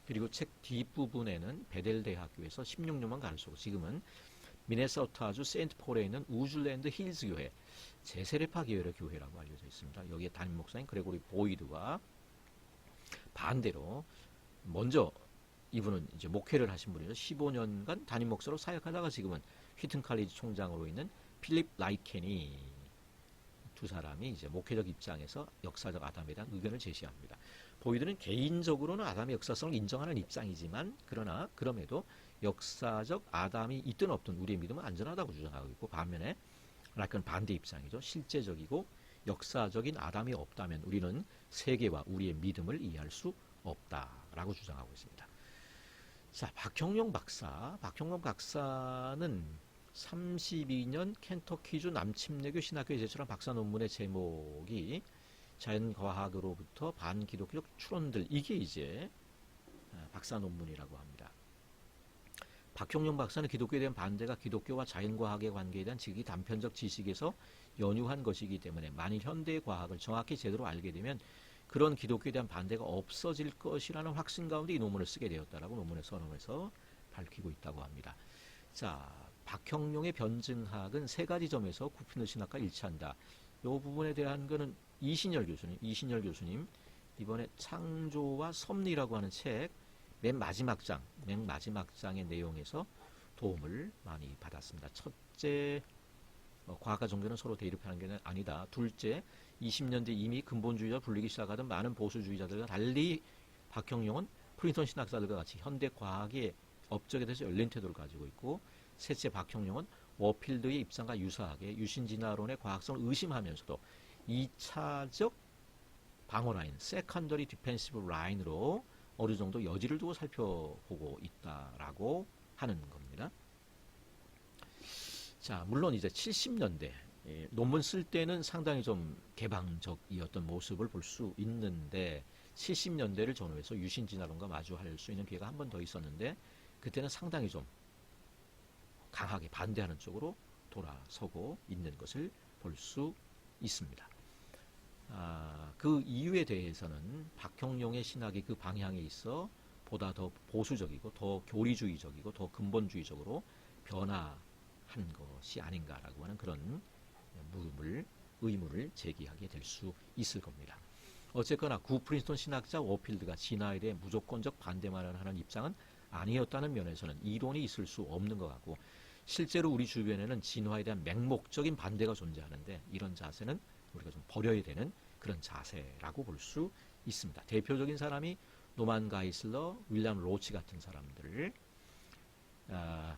그리고 책 뒷부분에는 베델 대학교에서 16년만 가르치고 지금은 미네소타주 세인트폴에 있는 우즐랜드 힐즈 교회, 제세례파 계열의 교회라고 알려져 있습니다. 여기에 담임 목사인 그레고리 보이드와 반대로 먼저 이분은 이제 목회를 하신 분이죠. 15년간 담임 목사로 사역하다가 지금은 휘튼 칼리지 총장으로 있는 필립 라이켄이 두 사람이 이제 목회적 입장에서 역사적 아담에 대한 의견을 제시합니다. 보이드는 개인적으로는 아담의 역사성을 인정하는 입장이지만 그럼에도 역사적 아담이 있든 없든 우리의 믿음은 안전하다고 주장하고 있고, 반면에 라이켄은 반대 입장이죠. 실제적이고 역사적인 아담이 없다면 우리는 세계와 우리의 믿음을 이해할 수 없다라고 주장하고 있습니다. 자, 박형룡 박사는 32년 켄터키주 남침례교 신학교에 제출한 박사 논문의 제목이 자연과학으로부터 반기독교적 추론들, 이게 이제 박사 논문이라고 합니다. 박형룡 박사는 기독교에 대한 반대가 기독교와 자연과학의 관계에 대한 지극히 단편적 지식에서 연유한 것이기 때문에 만일 현대의 과학을 정확히 제대로 알게 되면 그런 기독교에 대한 반대가 없어질 것이라는 확신 가운데 이 논문을 쓰게 되었다라고 논문의 서론에서 밝히고 있다고 합니다. 자, 박형룡의 변증학은 3가지 점에서 구피너 신학과 일치한다. 이 부분에 대한 거는 이신열 교수님 이번에 창조와 섭리라고 하는 책 맨 마지막 장의 내용에서 도움을 많이 받았습니다. 첫째, 과학과 종교는 서로 대립하는 게 아니다. 둘째, 20년대 이미 근본주의자 불리기 시작하던 많은 보수주의자들과 달리 박형용은 프린스턴 신학자들과 같이 현대 과학의 업적에 대해서 열린 태도를 가지고 있고, 셋째, 박형용은 워필드의 입장과 유사하게 유신진화론의 과학성을 의심하면서도 2차적 방어라인, 세컨더리 디펜시브 라인으로 어느 정도 여지를 두고 살펴보고 있다라고 하는 겁니다. 자, 물론 이제 70년대 논문 쓸 때는 상당히 좀 개방적이었던 모습을 볼 수 있는데, 70년대를 전후해서 유신진화론과 마주할 수 있는 기회가 한 번 더 있었는데, 그때는 상당히 좀 강하게 반대하는 쪽으로 돌아서고 있는 것을 볼 수 있습니다. 그 이유에 대해서는 박형용의 신학이 그 방향에 있어 보다 더 보수적이고 더 교리주의적이고 더 근본주의적으로 변화한 것이 아닌가라고 하는 그런 의문을 제기하게 될 수 있을 겁니다. 어쨌거나 구 프린스턴 신학자 워필드가 진화에 대해 무조건적 반대만 하는 입장은 아니었다는 면에서는 이론이 있을 수 없는 것 같고, 실제로 우리 주변에는 진화에 대한 맹목적인 반대가 존재하는데, 이런 자세는 우리가 좀 버려야 되는 그런 자세라고 볼 수 있습니다. 대표적인 사람이 노만 가이슬러, 윌리엄 로치 같은 사람들,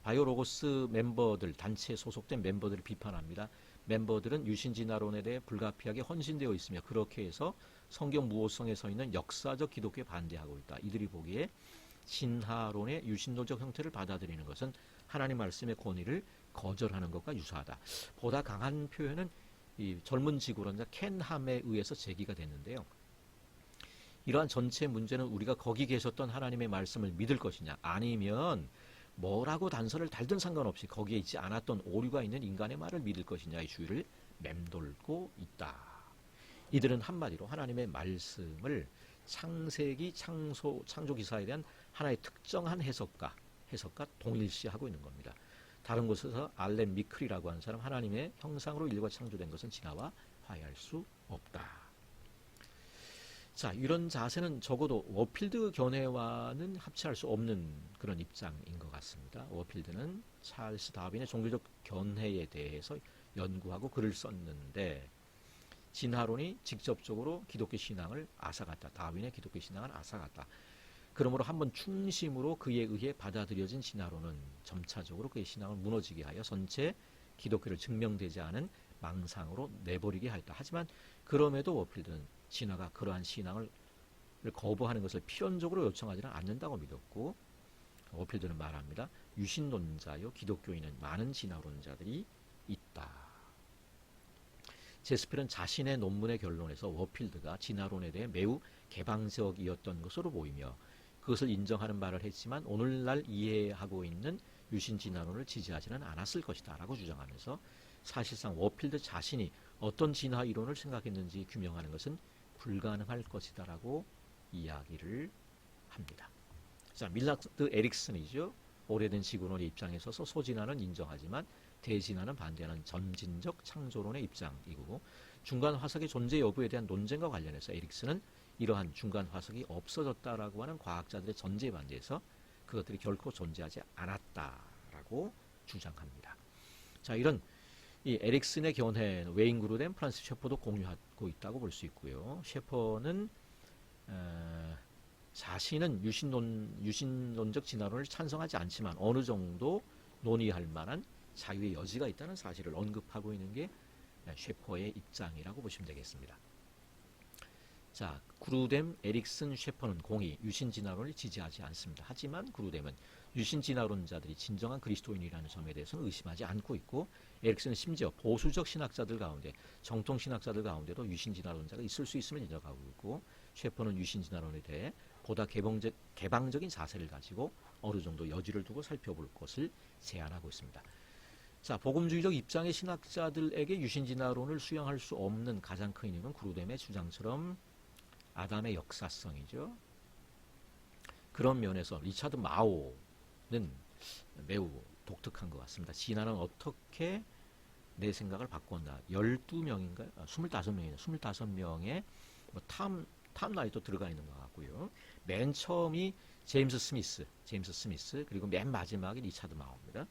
바이오로고스 멤버들, 단체에 소속된 멤버들을 비판합니다. 멤버들은 유신진화론에 대해 불가피하게 헌신되어 있으며 그렇게 해서 성경 무호성에 서 있는 역사적 기독교에 반대하고 있다. 이들이 보기에 진화론의 유신론적 형태를 받아들이는 것은 하나님 말씀의 권위를 거절하는 것과 유사하다. 보다 강한 표현은 이 젊은 지구론자 켄 함에 의해서 제기가 됐는데요. 이러한 전체 문제는 우리가 거기 계셨던 하나님의 말씀을 믿을 것이냐, 아니면 뭐라고 단서를 달든 상관없이 거기에 있지 않았던 오류가 있는 인간의 말을 믿을 것이냐의 주의를 맴돌고 있다. 이들은 한마디로 하나님의 말씀을 창세기 창조 기사에 대한 하나의 특정한 해석과 동일시하고 있는 겁니다. 다른 곳에서 알렌 미클이라고 하는 사람, 하나님의 형상으로 인류가 창조된 것은 진화와 화해할 수 없다. 자, 이런 자세는 적어도 워필드 견해와는 합치할 수 없는 그런 입장인 것 같습니다. 워필드는 찰스 다윈의 종교적 견해에 대해서 연구하고 글을 썼는데, 진화론이 직접적으로 기독교 신앙을 앗아갔다. 다윈의 기독교 신앙을 앗아갔다. 그러므로 한번 충심으로 그에 의해 받아들여진 진화론은 점차적으로 그의 신앙을 무너지게 하여 전체 기독교를 증명되지 않은 망상으로 내버리게 하였다. 하지만 그럼에도 워필드는 진화가 그러한 신앙을 거부하는 것을 필연적으로 요청하지는 않는다고 믿었고, 워필드는 말합니다. 유신론자요 기독교인은 많은 진화론자들이 있다. 제스필은 자신의 논문의 결론에서 워필드가 진화론에 대해 매우 개방적이었던 것으로 보이며 그것을 인정하는 말을 했지만 오늘날 이해하고 있는 유신 진화론을 지지하지는 않았을 것이다 라고 주장하면서, 사실상 워필드 자신이 어떤 진화 이론을 생각했는지 규명하는 것은 불가능할 것이다 라고 이야기를 합니다. 자, 밀라드 에릭슨이죠. 오래된 지구론의 입장에 서서 소진화는 인정하지만 대진화는 반대하는 점진적 창조론의 입장이고, 중간 화석의 존재 여부에 대한 논쟁과 관련해서 에릭슨은 이러한 중간 화석이 없어졌다라고 하는 과학자들의 전제에 반대해서 그것들이 결코 존재하지 않았다라고 주장합니다. 자, 이런 이 에릭슨의 견해는 웨인 그루덴, 프란시스 셰퍼도 공유하고 있다고 볼 수 있고요. 셰퍼는 자신은 유신론적 진화론을 찬성하지 않지만 어느 정도 논의할 만한 자유의 여지가 있다는 사실을 언급하고 있는 게 셰퍼의 입장이라고 보시면 되겠습니다. 자, 그루뎀, 에릭슨, 셰퍼는 공히 유신진화론을 지지하지 않습니다. 하지만 그루뎀은 유신진화론자들이 진정한 그리스도인이라는 점에 대해서는 의심하지 않고 있고, 에릭슨은 심지어 보수적 신학자들 가운데, 정통 신학자들 가운데도 유신진화론자가 있을 수 있음을 인정하고 있고, 셰퍼는 유신진화론에 대해 보다 개방적인 자세를 가지고 어느 정도 여지를 두고 살펴볼 것을 제안하고 있습니다. 자, 복음주의적 입장의 신학자들에게 유신진화론을 수용할 수 없는 가장 큰 이유는 그루뎀의 주장처럼 아담의 역사성이죠. 그런 면에서 리차드 마오는 매우 독특한 것 같습니다. 진화는 어떻게 내 생각을 바꿨나. 12명인가요? 25명이네요. 25명의 탐라이도 들어가 있는 것 같고요. 맨 처음이 제임스 스미스, 그리고 맨 마지막이 리차드 마오입니다.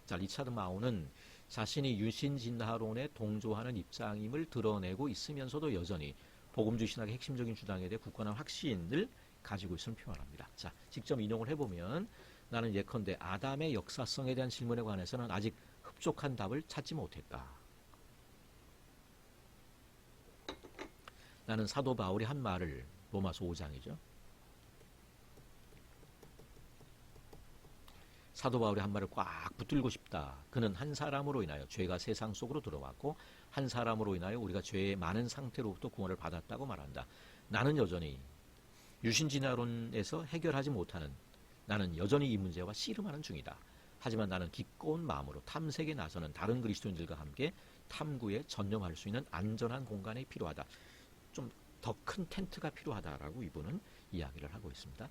자, 리차드 마오는 자신이 유신진화론에 동조하는 입장임을 드러내고 있으면서도 여전히 복음주의 신학의 핵심적인 주장에 대해 굳건한 확신을 가지고 있음을 표현합니다. 자, 직접 인용을 해보면 나는 예컨대 아담의 역사성에 대한 질문에 관해서는 아직 흡족한 답을 찾지 못했다. 나는 사도 바울이 한 말을 로마서 5장이죠. 사도 바울이 한 말을 꽉 붙들고 싶다. 그는 한 사람으로 인하여 죄가 세상 속으로 들어왔고 한 사람으로 인하여 우리가 죄의 많은 상태로부터 구원을 받았다고 말한다. 나는 여전히 유신진화론에서 해결하지 못하는 나는 여전히 이 문제와 씨름하는 중이다. 하지만 나는 기꺼운 마음으로 탐색에 나서는 다른 그리스도인들과 함께 탐구에 전념할 수 있는 안전한 공간이 필요하다. 좀 더 큰 텐트가 필요하다라고 이분은 이야기를 하고 있습니다.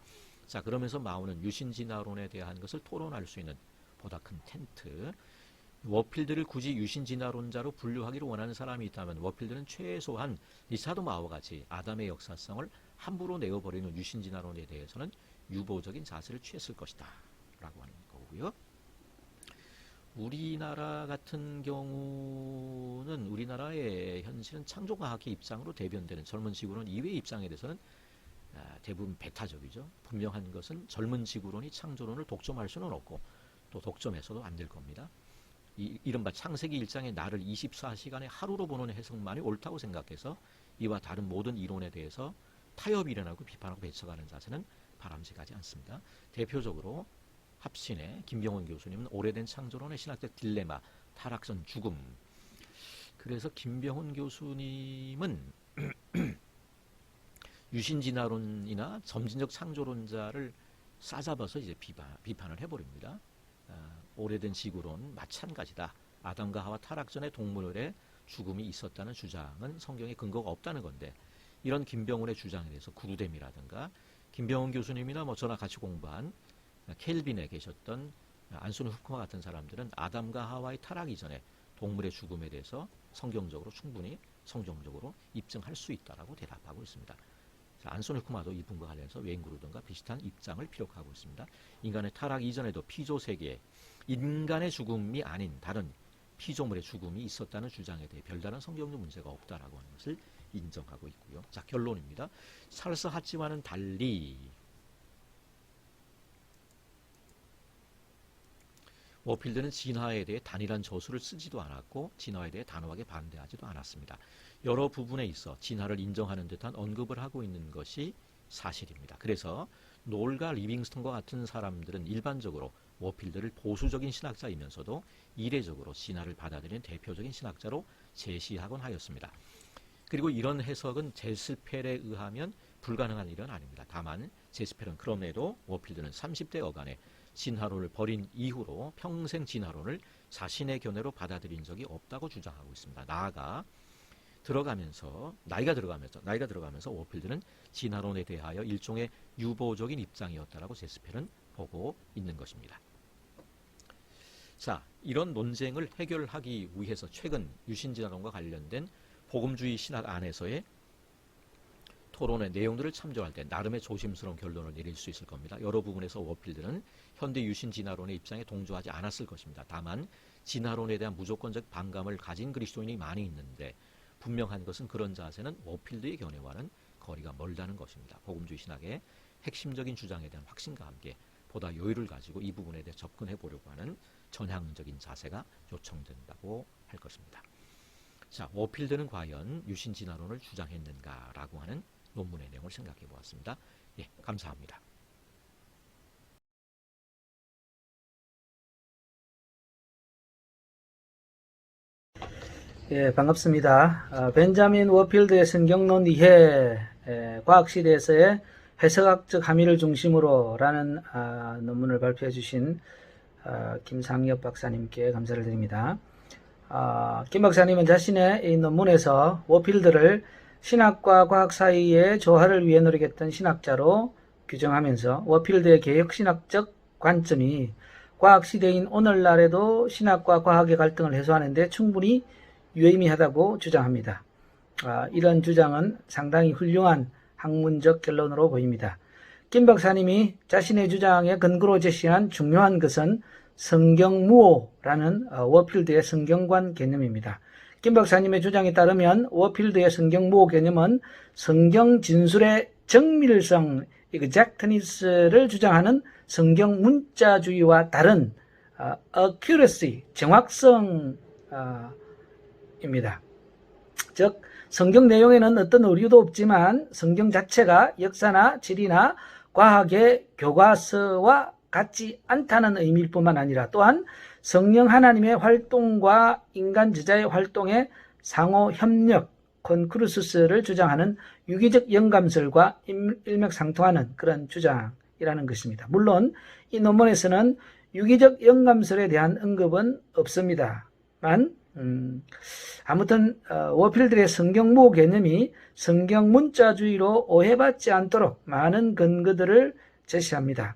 자, 그러면서 마오는 유신진화론에 대한 것을 토론할 수 있는 보다 큰 텐트, 워필드를 굳이 유신진화론자로 분류하기를 원하는 사람이 있다면 워필드는 최소한 리차드 마오와 같이 아담의 역사성을 함부로 내어버리는 유신진화론에 대해서는 유보적인 자세를 취했을 것이다 라고 하는 거고요. 우리나라 같은 경우는 우리나라의 현실은 창조과학의 입장으로 대변되는 젊은 지구론 이외의 입장에 대해서는 대부분 배타적이죠. 분명한 것은 젊은 지구론이 창조론을 독점할 수는 없고 또 독점해서도 안 될 겁니다. 이른바 창세기 1장의 나를 24시간의 하루로 보는 해석만이 옳다고 생각해서 이와 다른 모든 이론에 대해서 타협이 일어나고 비판하고 배척하는 자세는 바람직하지 않습니다. 대표적으로 합신의 김병원 교수님은 오래된 창조론의 신학적 딜레마, 타락선, 죽음. 그래서 김병원 교수님은 유신진화론이나 점진적 창조론자를 싸잡아서 이제 비판을 해버립니다. 오래된 지구론 마찬가지다. 아담과 하와 타락 전에 동물의 죽음이 있었다는 주장은 성경에 근거가 없다는 건데 이런 김병원의 주장에 대해서 구루뎀이라든가 김병원 교수님이나 뭐 저나 같이 공부한 켈빈에 계셨던 안소니 후프마 같은 사람들은 아담과 하와의 타락 이전에 동물의 죽음에 대해서 성경적으로 충분히 성경적으로 입증할 수 있다라고 대답하고 있습니다. 안소니 후프마도 이 부분과 관련해서 웨인그루든가 비슷한 입장을 피력하고 있습니다. 인간의 타락 이전에도 피조 세계에 인간의 죽음이 아닌 다른 피조물의 죽음이 있었다는 주장에 대해 별다른 성경적 문제가 없다라고 하는 것을 인정하고 있고요. 자, 결론입니다. 찰스 하치와는 달리 워필드는 진화에 대해 단일한 저수를 쓰지도 않았고 진화에 대해 단호하게 반대하지도 않았습니다. 여러 부분에 있어 진화를 인정하는 듯한 언급을 하고 있는 것이 사실입니다. 그래서 놀과 리빙스턴과 같은 사람들은 일반적으로 워필드를 보수적인 신학자이면서도 이례적으로 진화를 받아들이는 대표적인 신학자로 제시하곤 하였습니다. 그리고 이런 해석은 제스펠에 의하면 불가능한 일은 아닙니다. 다만 제스펠은 그럼에도 워필드는 30대 어간에 진화론을 버린 이후로 평생 진화론을 자신의 견해로 받아들인 적이 없다고 주장하고 있습니다. 나이가 들어가면서 워필드는 진화론에 대하여 일종의 유보적인 입장이었다라고 제스펠은 보고 있는 것입니다. 자, 이런 논쟁을 해결하기 위해서 최근 유신진화론과 관련된 복음주의 신학 안에서의 토론의 내용들을 참조할 때 나름의 조심스러운 결론을 내릴 수 있을 겁니다. 여러 부분에서 워필드는 현대 유신진화론의 입장에 동조하지 않았을 것입니다. 다만 진화론에 대한 무조건적 반감을 가진 그리스도인이 많이 있는데 분명한 것은 그런 자세는 워필드의 견해와는 거리가 멀다는 것입니다. 복음주의 신학의 핵심적인 주장에 대한 확신과 함께 보다 여유를 가지고 이 부분에 대해 접근해 보려고 하는 전향적인 자세가 요청된다고 할 것입니다. 자, 워필드는 과연 유신진화론을 주장했는가라고 하는 논문의 내용을 생각해 보았습니다. 예, 감사합니다. 예, 반갑습니다. 벤자민 워필드의 성경론 이해 과학시대에서의 해석학적 함의를 중심으로 라는 논문을 발표해 주신 김상엽 박사님께 감사를 드립니다. 김 박사님은 자신의 이 논문에서 워필드를 신학과 과학 사이의 조화를 위해 노력했던 신학자로 규정하면서 워필드의 개혁신학적 관점이 과학시대인 오늘날에도 신학과 과학의 갈등을 해소하는 데 충분히 유의미하다고 주장합니다. 이런 주장은 상당히 훌륭한 학문적 결론으로 보입니다. 김 박사님이 자신의 주장의 근거로 제시한 중요한 것은 성경무오라는 워필드의 성경관 개념입니다. 김 박사님의 주장에 따르면 워필드의 성경무오 개념은 성경 진술의 정밀성, exactness를 주장하는 성경 문자주의와 다른 accuracy, 정확성입니다. 즉 성경 내용에는 어떤 오류도 없지만 성경 자체가 역사나 지리나 과학의 교과서와 같지 않다는 의미일 뿐만 아니라 또한 성령 하나님의 활동과 인간 저자의 활동의 상호 협력, 콘크루스를 주장하는 유기적 영감설과 일맥상통하는 그런 주장이라는 것입니다. 물론 이 논문에서는 유기적 영감설에 대한 언급은 없습니다만 아무튼 워필드의 성경무호 개념이 성경 문자주의로 오해받지 않도록 많은 근거들을 제시합니다.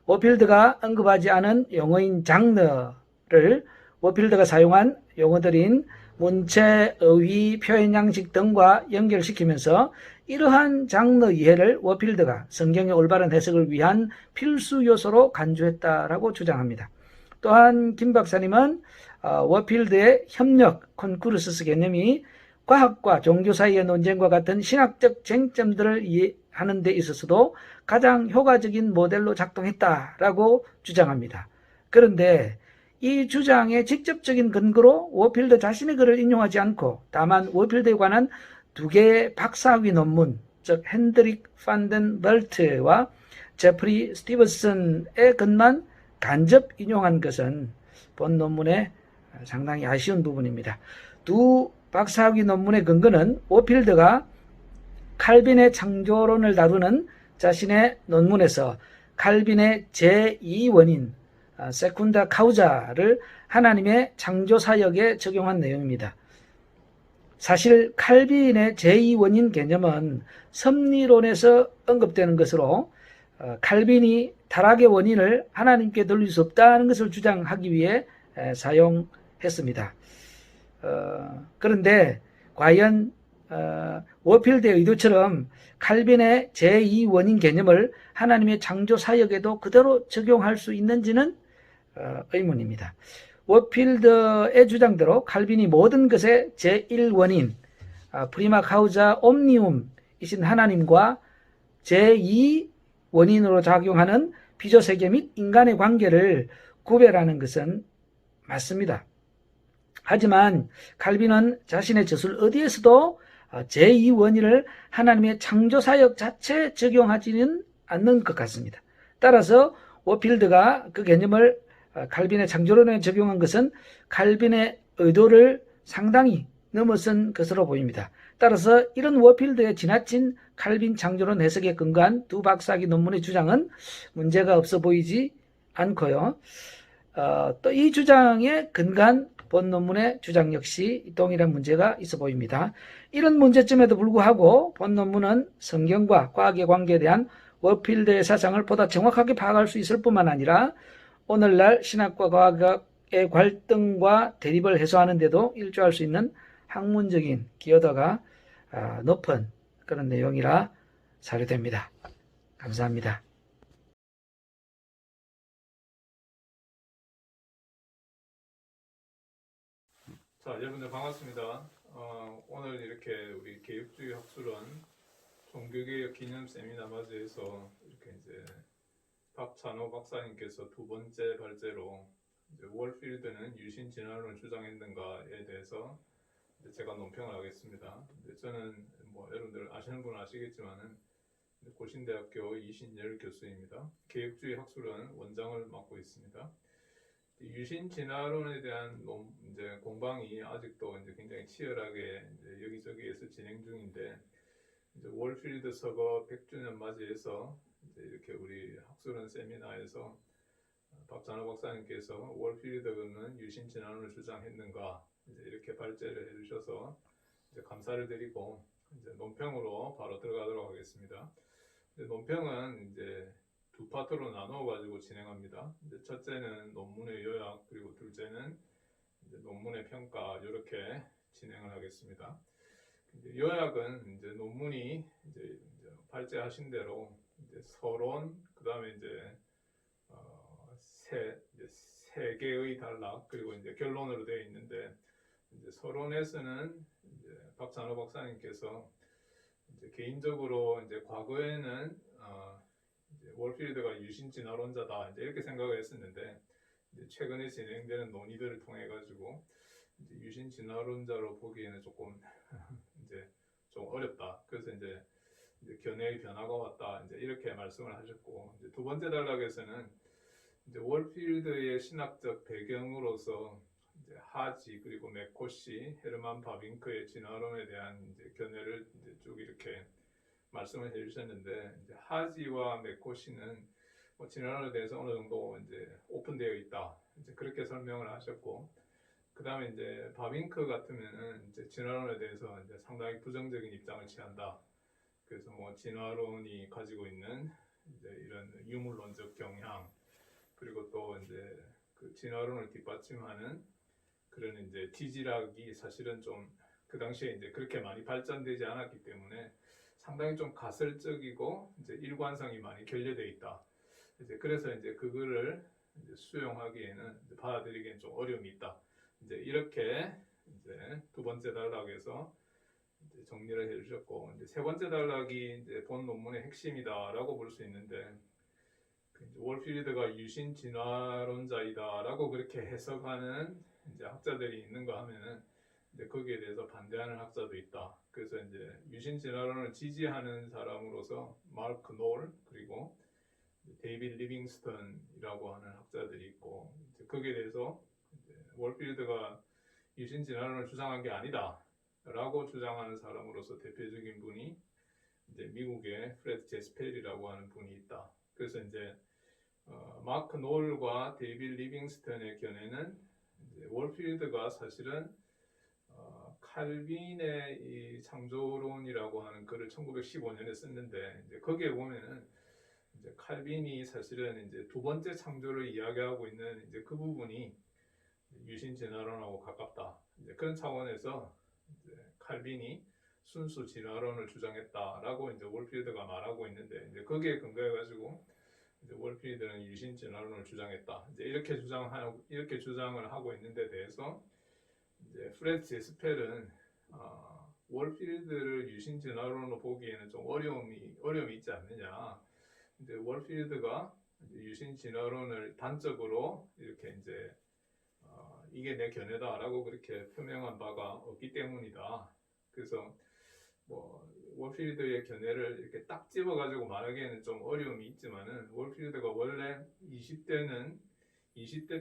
워필드가 언급하지 않은 용어인 장르를 워필드가 사용한 용어들인 문체, 어휘, 표현 양식 등과 연결시키면서 이러한 장르 이해를 워필드가 성경의 올바른 해석을 위한 필수 요소로 간주했다라고 주장합니다. 또한 김 박사님은 워필드의 협력, 콘크루스스 개념이 과학과 종교 사이의 논쟁과 같은 신학적 쟁점들을 이해하는 데 있어서도 가장 효과적인 모델로 작동했다라고 주장합니다. 그런데 이 주장의 직접적인 근거로 워필드 자신의 글을 인용하지 않고 다만 워필드에 관한 두 개의 박사학위 논문, 즉 핸드릭 판덴 벌트와 제프리 스티븐슨의 글만 간접 인용한 것은 본 논문의 상당히 아쉬운 부분입니다. 두 박사학위 논문의 근거는 워필드가 칼빈의 창조론을 다루는 자신의 논문에서 칼빈의 제2원인 세쿤다 카우자를 하나님의 창조사역에 적용한 내용입니다. 사실 칼빈의 제2원인 개념은 섭리론에서 언급되는 것으로 칼빈이 타락의 원인을 하나님께 돌릴 수 없다는 것을 주장하기 위해 사용했습니다. 그런데 과연 워필드의 의도처럼 칼빈의 제2원인 개념을 하나님의 창조사역에도 그대로 적용할 수 있는지는 의문입니다. 워필드의 주장대로 칼빈이 모든 것의 제1원인 프리마 카우자 옴니움이신 하나님과 제2원인으로 작용하는 피조세계 및 인간의 관계를 구별하는 것은 맞습니다. 하지만 칼빈은 자신의 저술 어디에서도 제2원인을 하나님의 창조사역 자체에 적용하지는 않는 것 같습니다. 따라서 워필드가 그 개념을 칼빈의 창조론에 적용한 것은 칼빈의 의도를 상당히 넘어선 것으로 보입니다. 따라서 이런 워필드의 지나친 칼빈 창조론 해석에 근거한 두 박사학위 논문의 주장은 문제가 없어 보이지 않고요. 또 이 주장에 근거한 본 논문의 주장 역시 동일한 문제가 있어 보입니다. 이런 문제점에도 불구하고 본 논문은 성경과 과학의 관계에 대한 워필드의 사상을 보다 정확하게 파악할 수 있을 뿐만 아니라 오늘날 신학과 과학의 갈등과 대립을 해소하는 데도 일조할 수 있는 학문적인 기여도가 높은 그런 내용이라 사료됩니다. 감사합니다. 자, 여러분들 반갑습니다. 오늘 이렇게 우리 개혁주의 학술원 종교개혁 기념 세미나 맞이해서 이렇게 이제 박찬호 박사님께서 두 번째 발제로 이제 월필드는 유신 진화론을 주장했는가에 대해서 이제 제가 논평을 하겠습니다. 저는 뭐 여러분들 아시는 분은 아시겠지만은 고신대학교 이신열 교수입니다. 개혁주의 학술원 원장을 맡고 있습니다. 유신 진화론에 대한 이제 공방이 아직도 이제 굉장히 치열하게 이제 여기저기에서 진행 중인데 이제 월필드 서거 100주년 맞이해서 이제 이렇게 우리 학술원 세미나에서 박찬호 박사님께서 월필드는 유신 진화론을 주장했는가 이제 이렇게 발제를 해주셔서 이제 감사를 드리고 이제 논평으로 바로 들어가도록 하겠습니다. 논평은 이제 두 파트로 나누어 가지고 진행합니다. 이제 첫째는 논문의 요약, 그리고 둘째는 이제 논문의 평가 이렇게 진행을 하겠습니다. 이제 요약은 이제 논문이 이제 발제하신 대로 이제 서론, 그 다음에 이제 세 개의 단락, 그리고 이제 결론으로 되어 있는데, 이제 서론에서는 이제 박찬호 박사님께서 이제 개인적으로 이제 과거에는 이제 월필드가 유신 진화론자다 이제 이렇게 생각을 했었는데, 이제 최근에 진행되는 논의들을 통해 가지고 이제 유신 진화론자로 보기에는 조금 이제 좀 어렵다. 그래서 이제 견해의 변화가 왔다. 이제 이렇게 말씀을 하셨고, 이제 두 번째 단락에서는 이제 월필드의 신학적 배경으로서 이제 하지, 그리고 맥코시, 헤르만 바빙크의 진화론에 대한 이제 견해를 이제 쭉 이렇게 말씀을 해주셨는데, 이제 하지와 맥코시는 뭐 진화론에 대해서 어느 정도 이제 오픈되어 있다. 이제 그렇게 설명을 하셨고, 그 다음에 이제 바빙크 같으면은 이제 진화론에 대해서 이제 상당히 부정적인 입장을 취한다. 그래서 뭐 진화론이 가지고 있는 이제 이런 유물론적 경향, 그리고 또 이제 그 진화론을 뒷받침하는 그런 이제 지질학이 사실은 좀 그 당시에 이제 그렇게 많이 발전되지 않았기 때문에 상당히 좀 가설적이고 이제 일관성이 많이 결여되어 있다. 이제 그래서 이제 그거를 이제 수용하기에는 이제 받아들이기에는 좀 어려움이 있다. 이제 이렇게 이제 두 번째 단락에서 이제 정리를 해주셨고, 이제 세 번째 단락이 이제 본 논문의 핵심이다라고 볼 수 있는데, 이제 월필드가 유신 진화론자이다라고 그렇게 해석하는 이제 학자들이 있는가 하면은 이제 거기에 대해서 반대하는 학자도 있다. 그래서 이제 유신 진화론을 지지하는 사람으로서 마크 놀, 그리고 데이빗 리빙스턴이라고 하는 학자들이 있고, 이제 거기에 대해서 이제 월필드가 유신 진화론을 주장한 게 아니다라고 주장하는 사람으로서 대표적인 분이 이제 미국의 프레드 제스펠이라고 하는 분이 있다. 그래서 이제 마크 놀과 데이빗 리빙스턴의 견해는 이제 월필드가 사실은 칼빈의 이 창조론이라고 하는 글을 1915년에 썼는데, 이제 거기에 보면은 이제 칼빈이 사실은 이제 두 번째 창조를 이야기하고 있는 이제 그 부분이 유신 진화론하고 가깝다. 이제 그런 차원에서 이제 칼빈이 순수 진화론을 주장했다라고 이제 월필드가 말하고 있는데, 이제 거기에 근거해 가지고 이제 월필드는 유신 진화론을 주장했다. 이제 이렇게 주장을 하고 있는데 대해서 이제 프레드 제스펠은 월필드를 유신 진화론으로 보기에는 좀 어려움이 있지 않느냐. 근데 월필드가 유신 진화론을 단적으로 이렇게 이제 이게 내 견해다라고 그렇게 표명한 바가 없기 때문이다. 그래서 뭐 월필드의 견해를 이렇게 딱 집어가지고 말하기에는 좀 어려움이 있지만은, 월필드가 원래 20대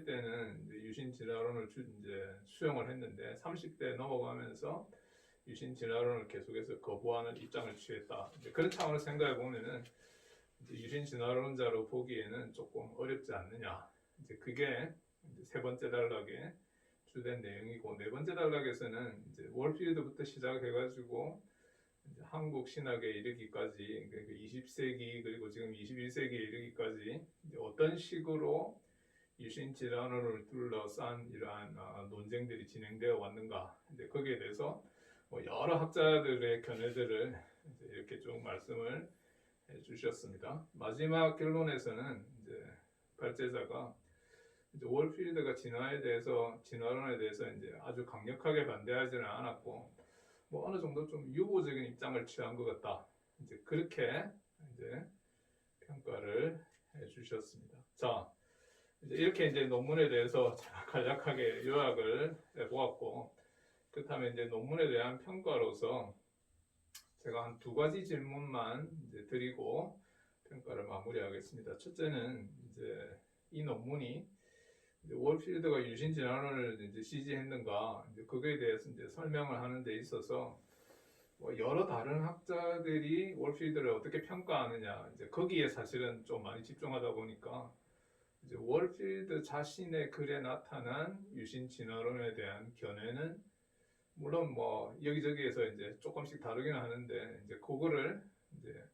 때는 이제 유신 진화론을 이제 수용을 했는데 30대 넘어가면서 유신 진화론을 계속해서 거부하는 입장을 취했다. 이제 그런 차원을 생각해 보면은 유신 진화론자로 보기에는 조금 어렵지 않느냐. 이제 그게 이제 세 번째 단락의 주된 내용이고, 네 번째 단락에서는 이제 월필드부터 시작해가지고 이제 한국 신학에 이르기까지, 그러니까 20세기 그리고 지금 21세기에 이르기까지 이제 어떤 식으로 유신 진화론을 둘러싼 이러한 논쟁들이 진행되어 왔는가. 이제 거기에 대해서 뭐 여러 학자들의 견해들을 이제 이렇게 쭉 말씀을 해주셨습니다. 마지막 결론에서는 이제 발제자가 이제 월필드가 진화론에 대해서 이제 아주 강력하게 반대하지는 않았고, 뭐 어느 정도 좀 유보적인 입장을 취한 것 같다. 이제 그렇게 이제 평가를 해주셨습니다. 자, 이제 이렇게 이제 논문에 대해서 간략하게 요약을 해보았고, 그렇다면 이제 논문에 대한 평가로서 제가 한 두 가지 질문만 이제 드리고 평가를 마무리하겠습니다. 첫째는 이제 이 논문이 이제 월필드가 유신 진화론을 이제 지지했는가, 이제 그거에 대해서 이제 설명을 하는 데 있어서 뭐 여러 다른 학자들이 월필드를 어떻게 평가하느냐, 이제 거기에 사실은 좀 많이 집중하다 보니까 이제 월필드 자신의 글에 나타난 유신 진화론에 대한 견해는 물론 뭐 여기저기에서 이제 조금씩 다르긴 하는데, 이제 그거를 이제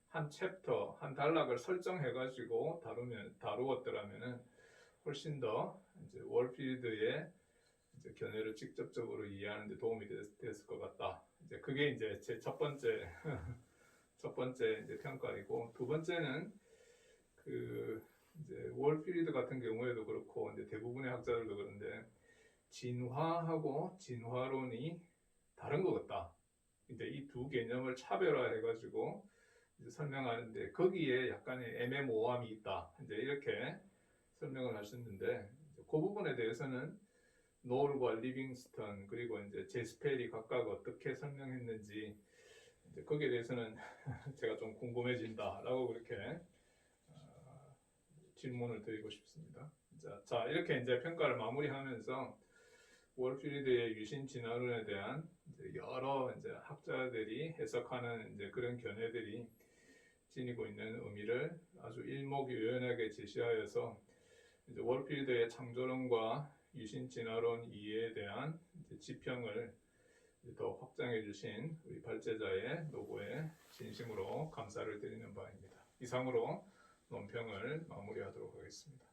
한 챕터, 한 단락을 설정해가지고 다루었더라면은 훨씬 더 이제 월필드의 이제 견해를 직접적으로 이해하는 데 도움이 됐을 것 같다. 이제 그게 이제 제 첫 번째 첫 번째 이제 평가이고, 두 번째는 그 이제 월필드 같은 경우에도 그렇고 이제 대부분의 학자들도 그런데 진화하고 진화론이 다른 것 같다. 이제 이 두 개념을 차별화해가지고 이제 설명하는데 거기에 약간의 애매모호함이 있다. 이제 이렇게 설명을 하셨는데, 그 부분에 대해서는 노을과 리빙스턴 그리고 이제 제스펠이 각각 어떻게 설명했는지 이제 거기에 대해서는 제가 좀 궁금해진다라고 그렇게 질문을 드리고 싶습니다. 자, 이렇게 이제 평가를 마무리하면서 월필드의 유신 진화론에 대한 이제 여러 이제 학자들이 해석하는 이제 그런 견해들이 지니고 있는 의미를 아주 일목요연하게 제시하여서 이제 월필드의 창조론과 유신 진화론 이해에 대한 이제 지평을 더 확장해 주신 우리 발제자의 노고에 진심으로 감사를 드리는 바입니다. 이상으로 논평을 마무리하도록 하겠습니다.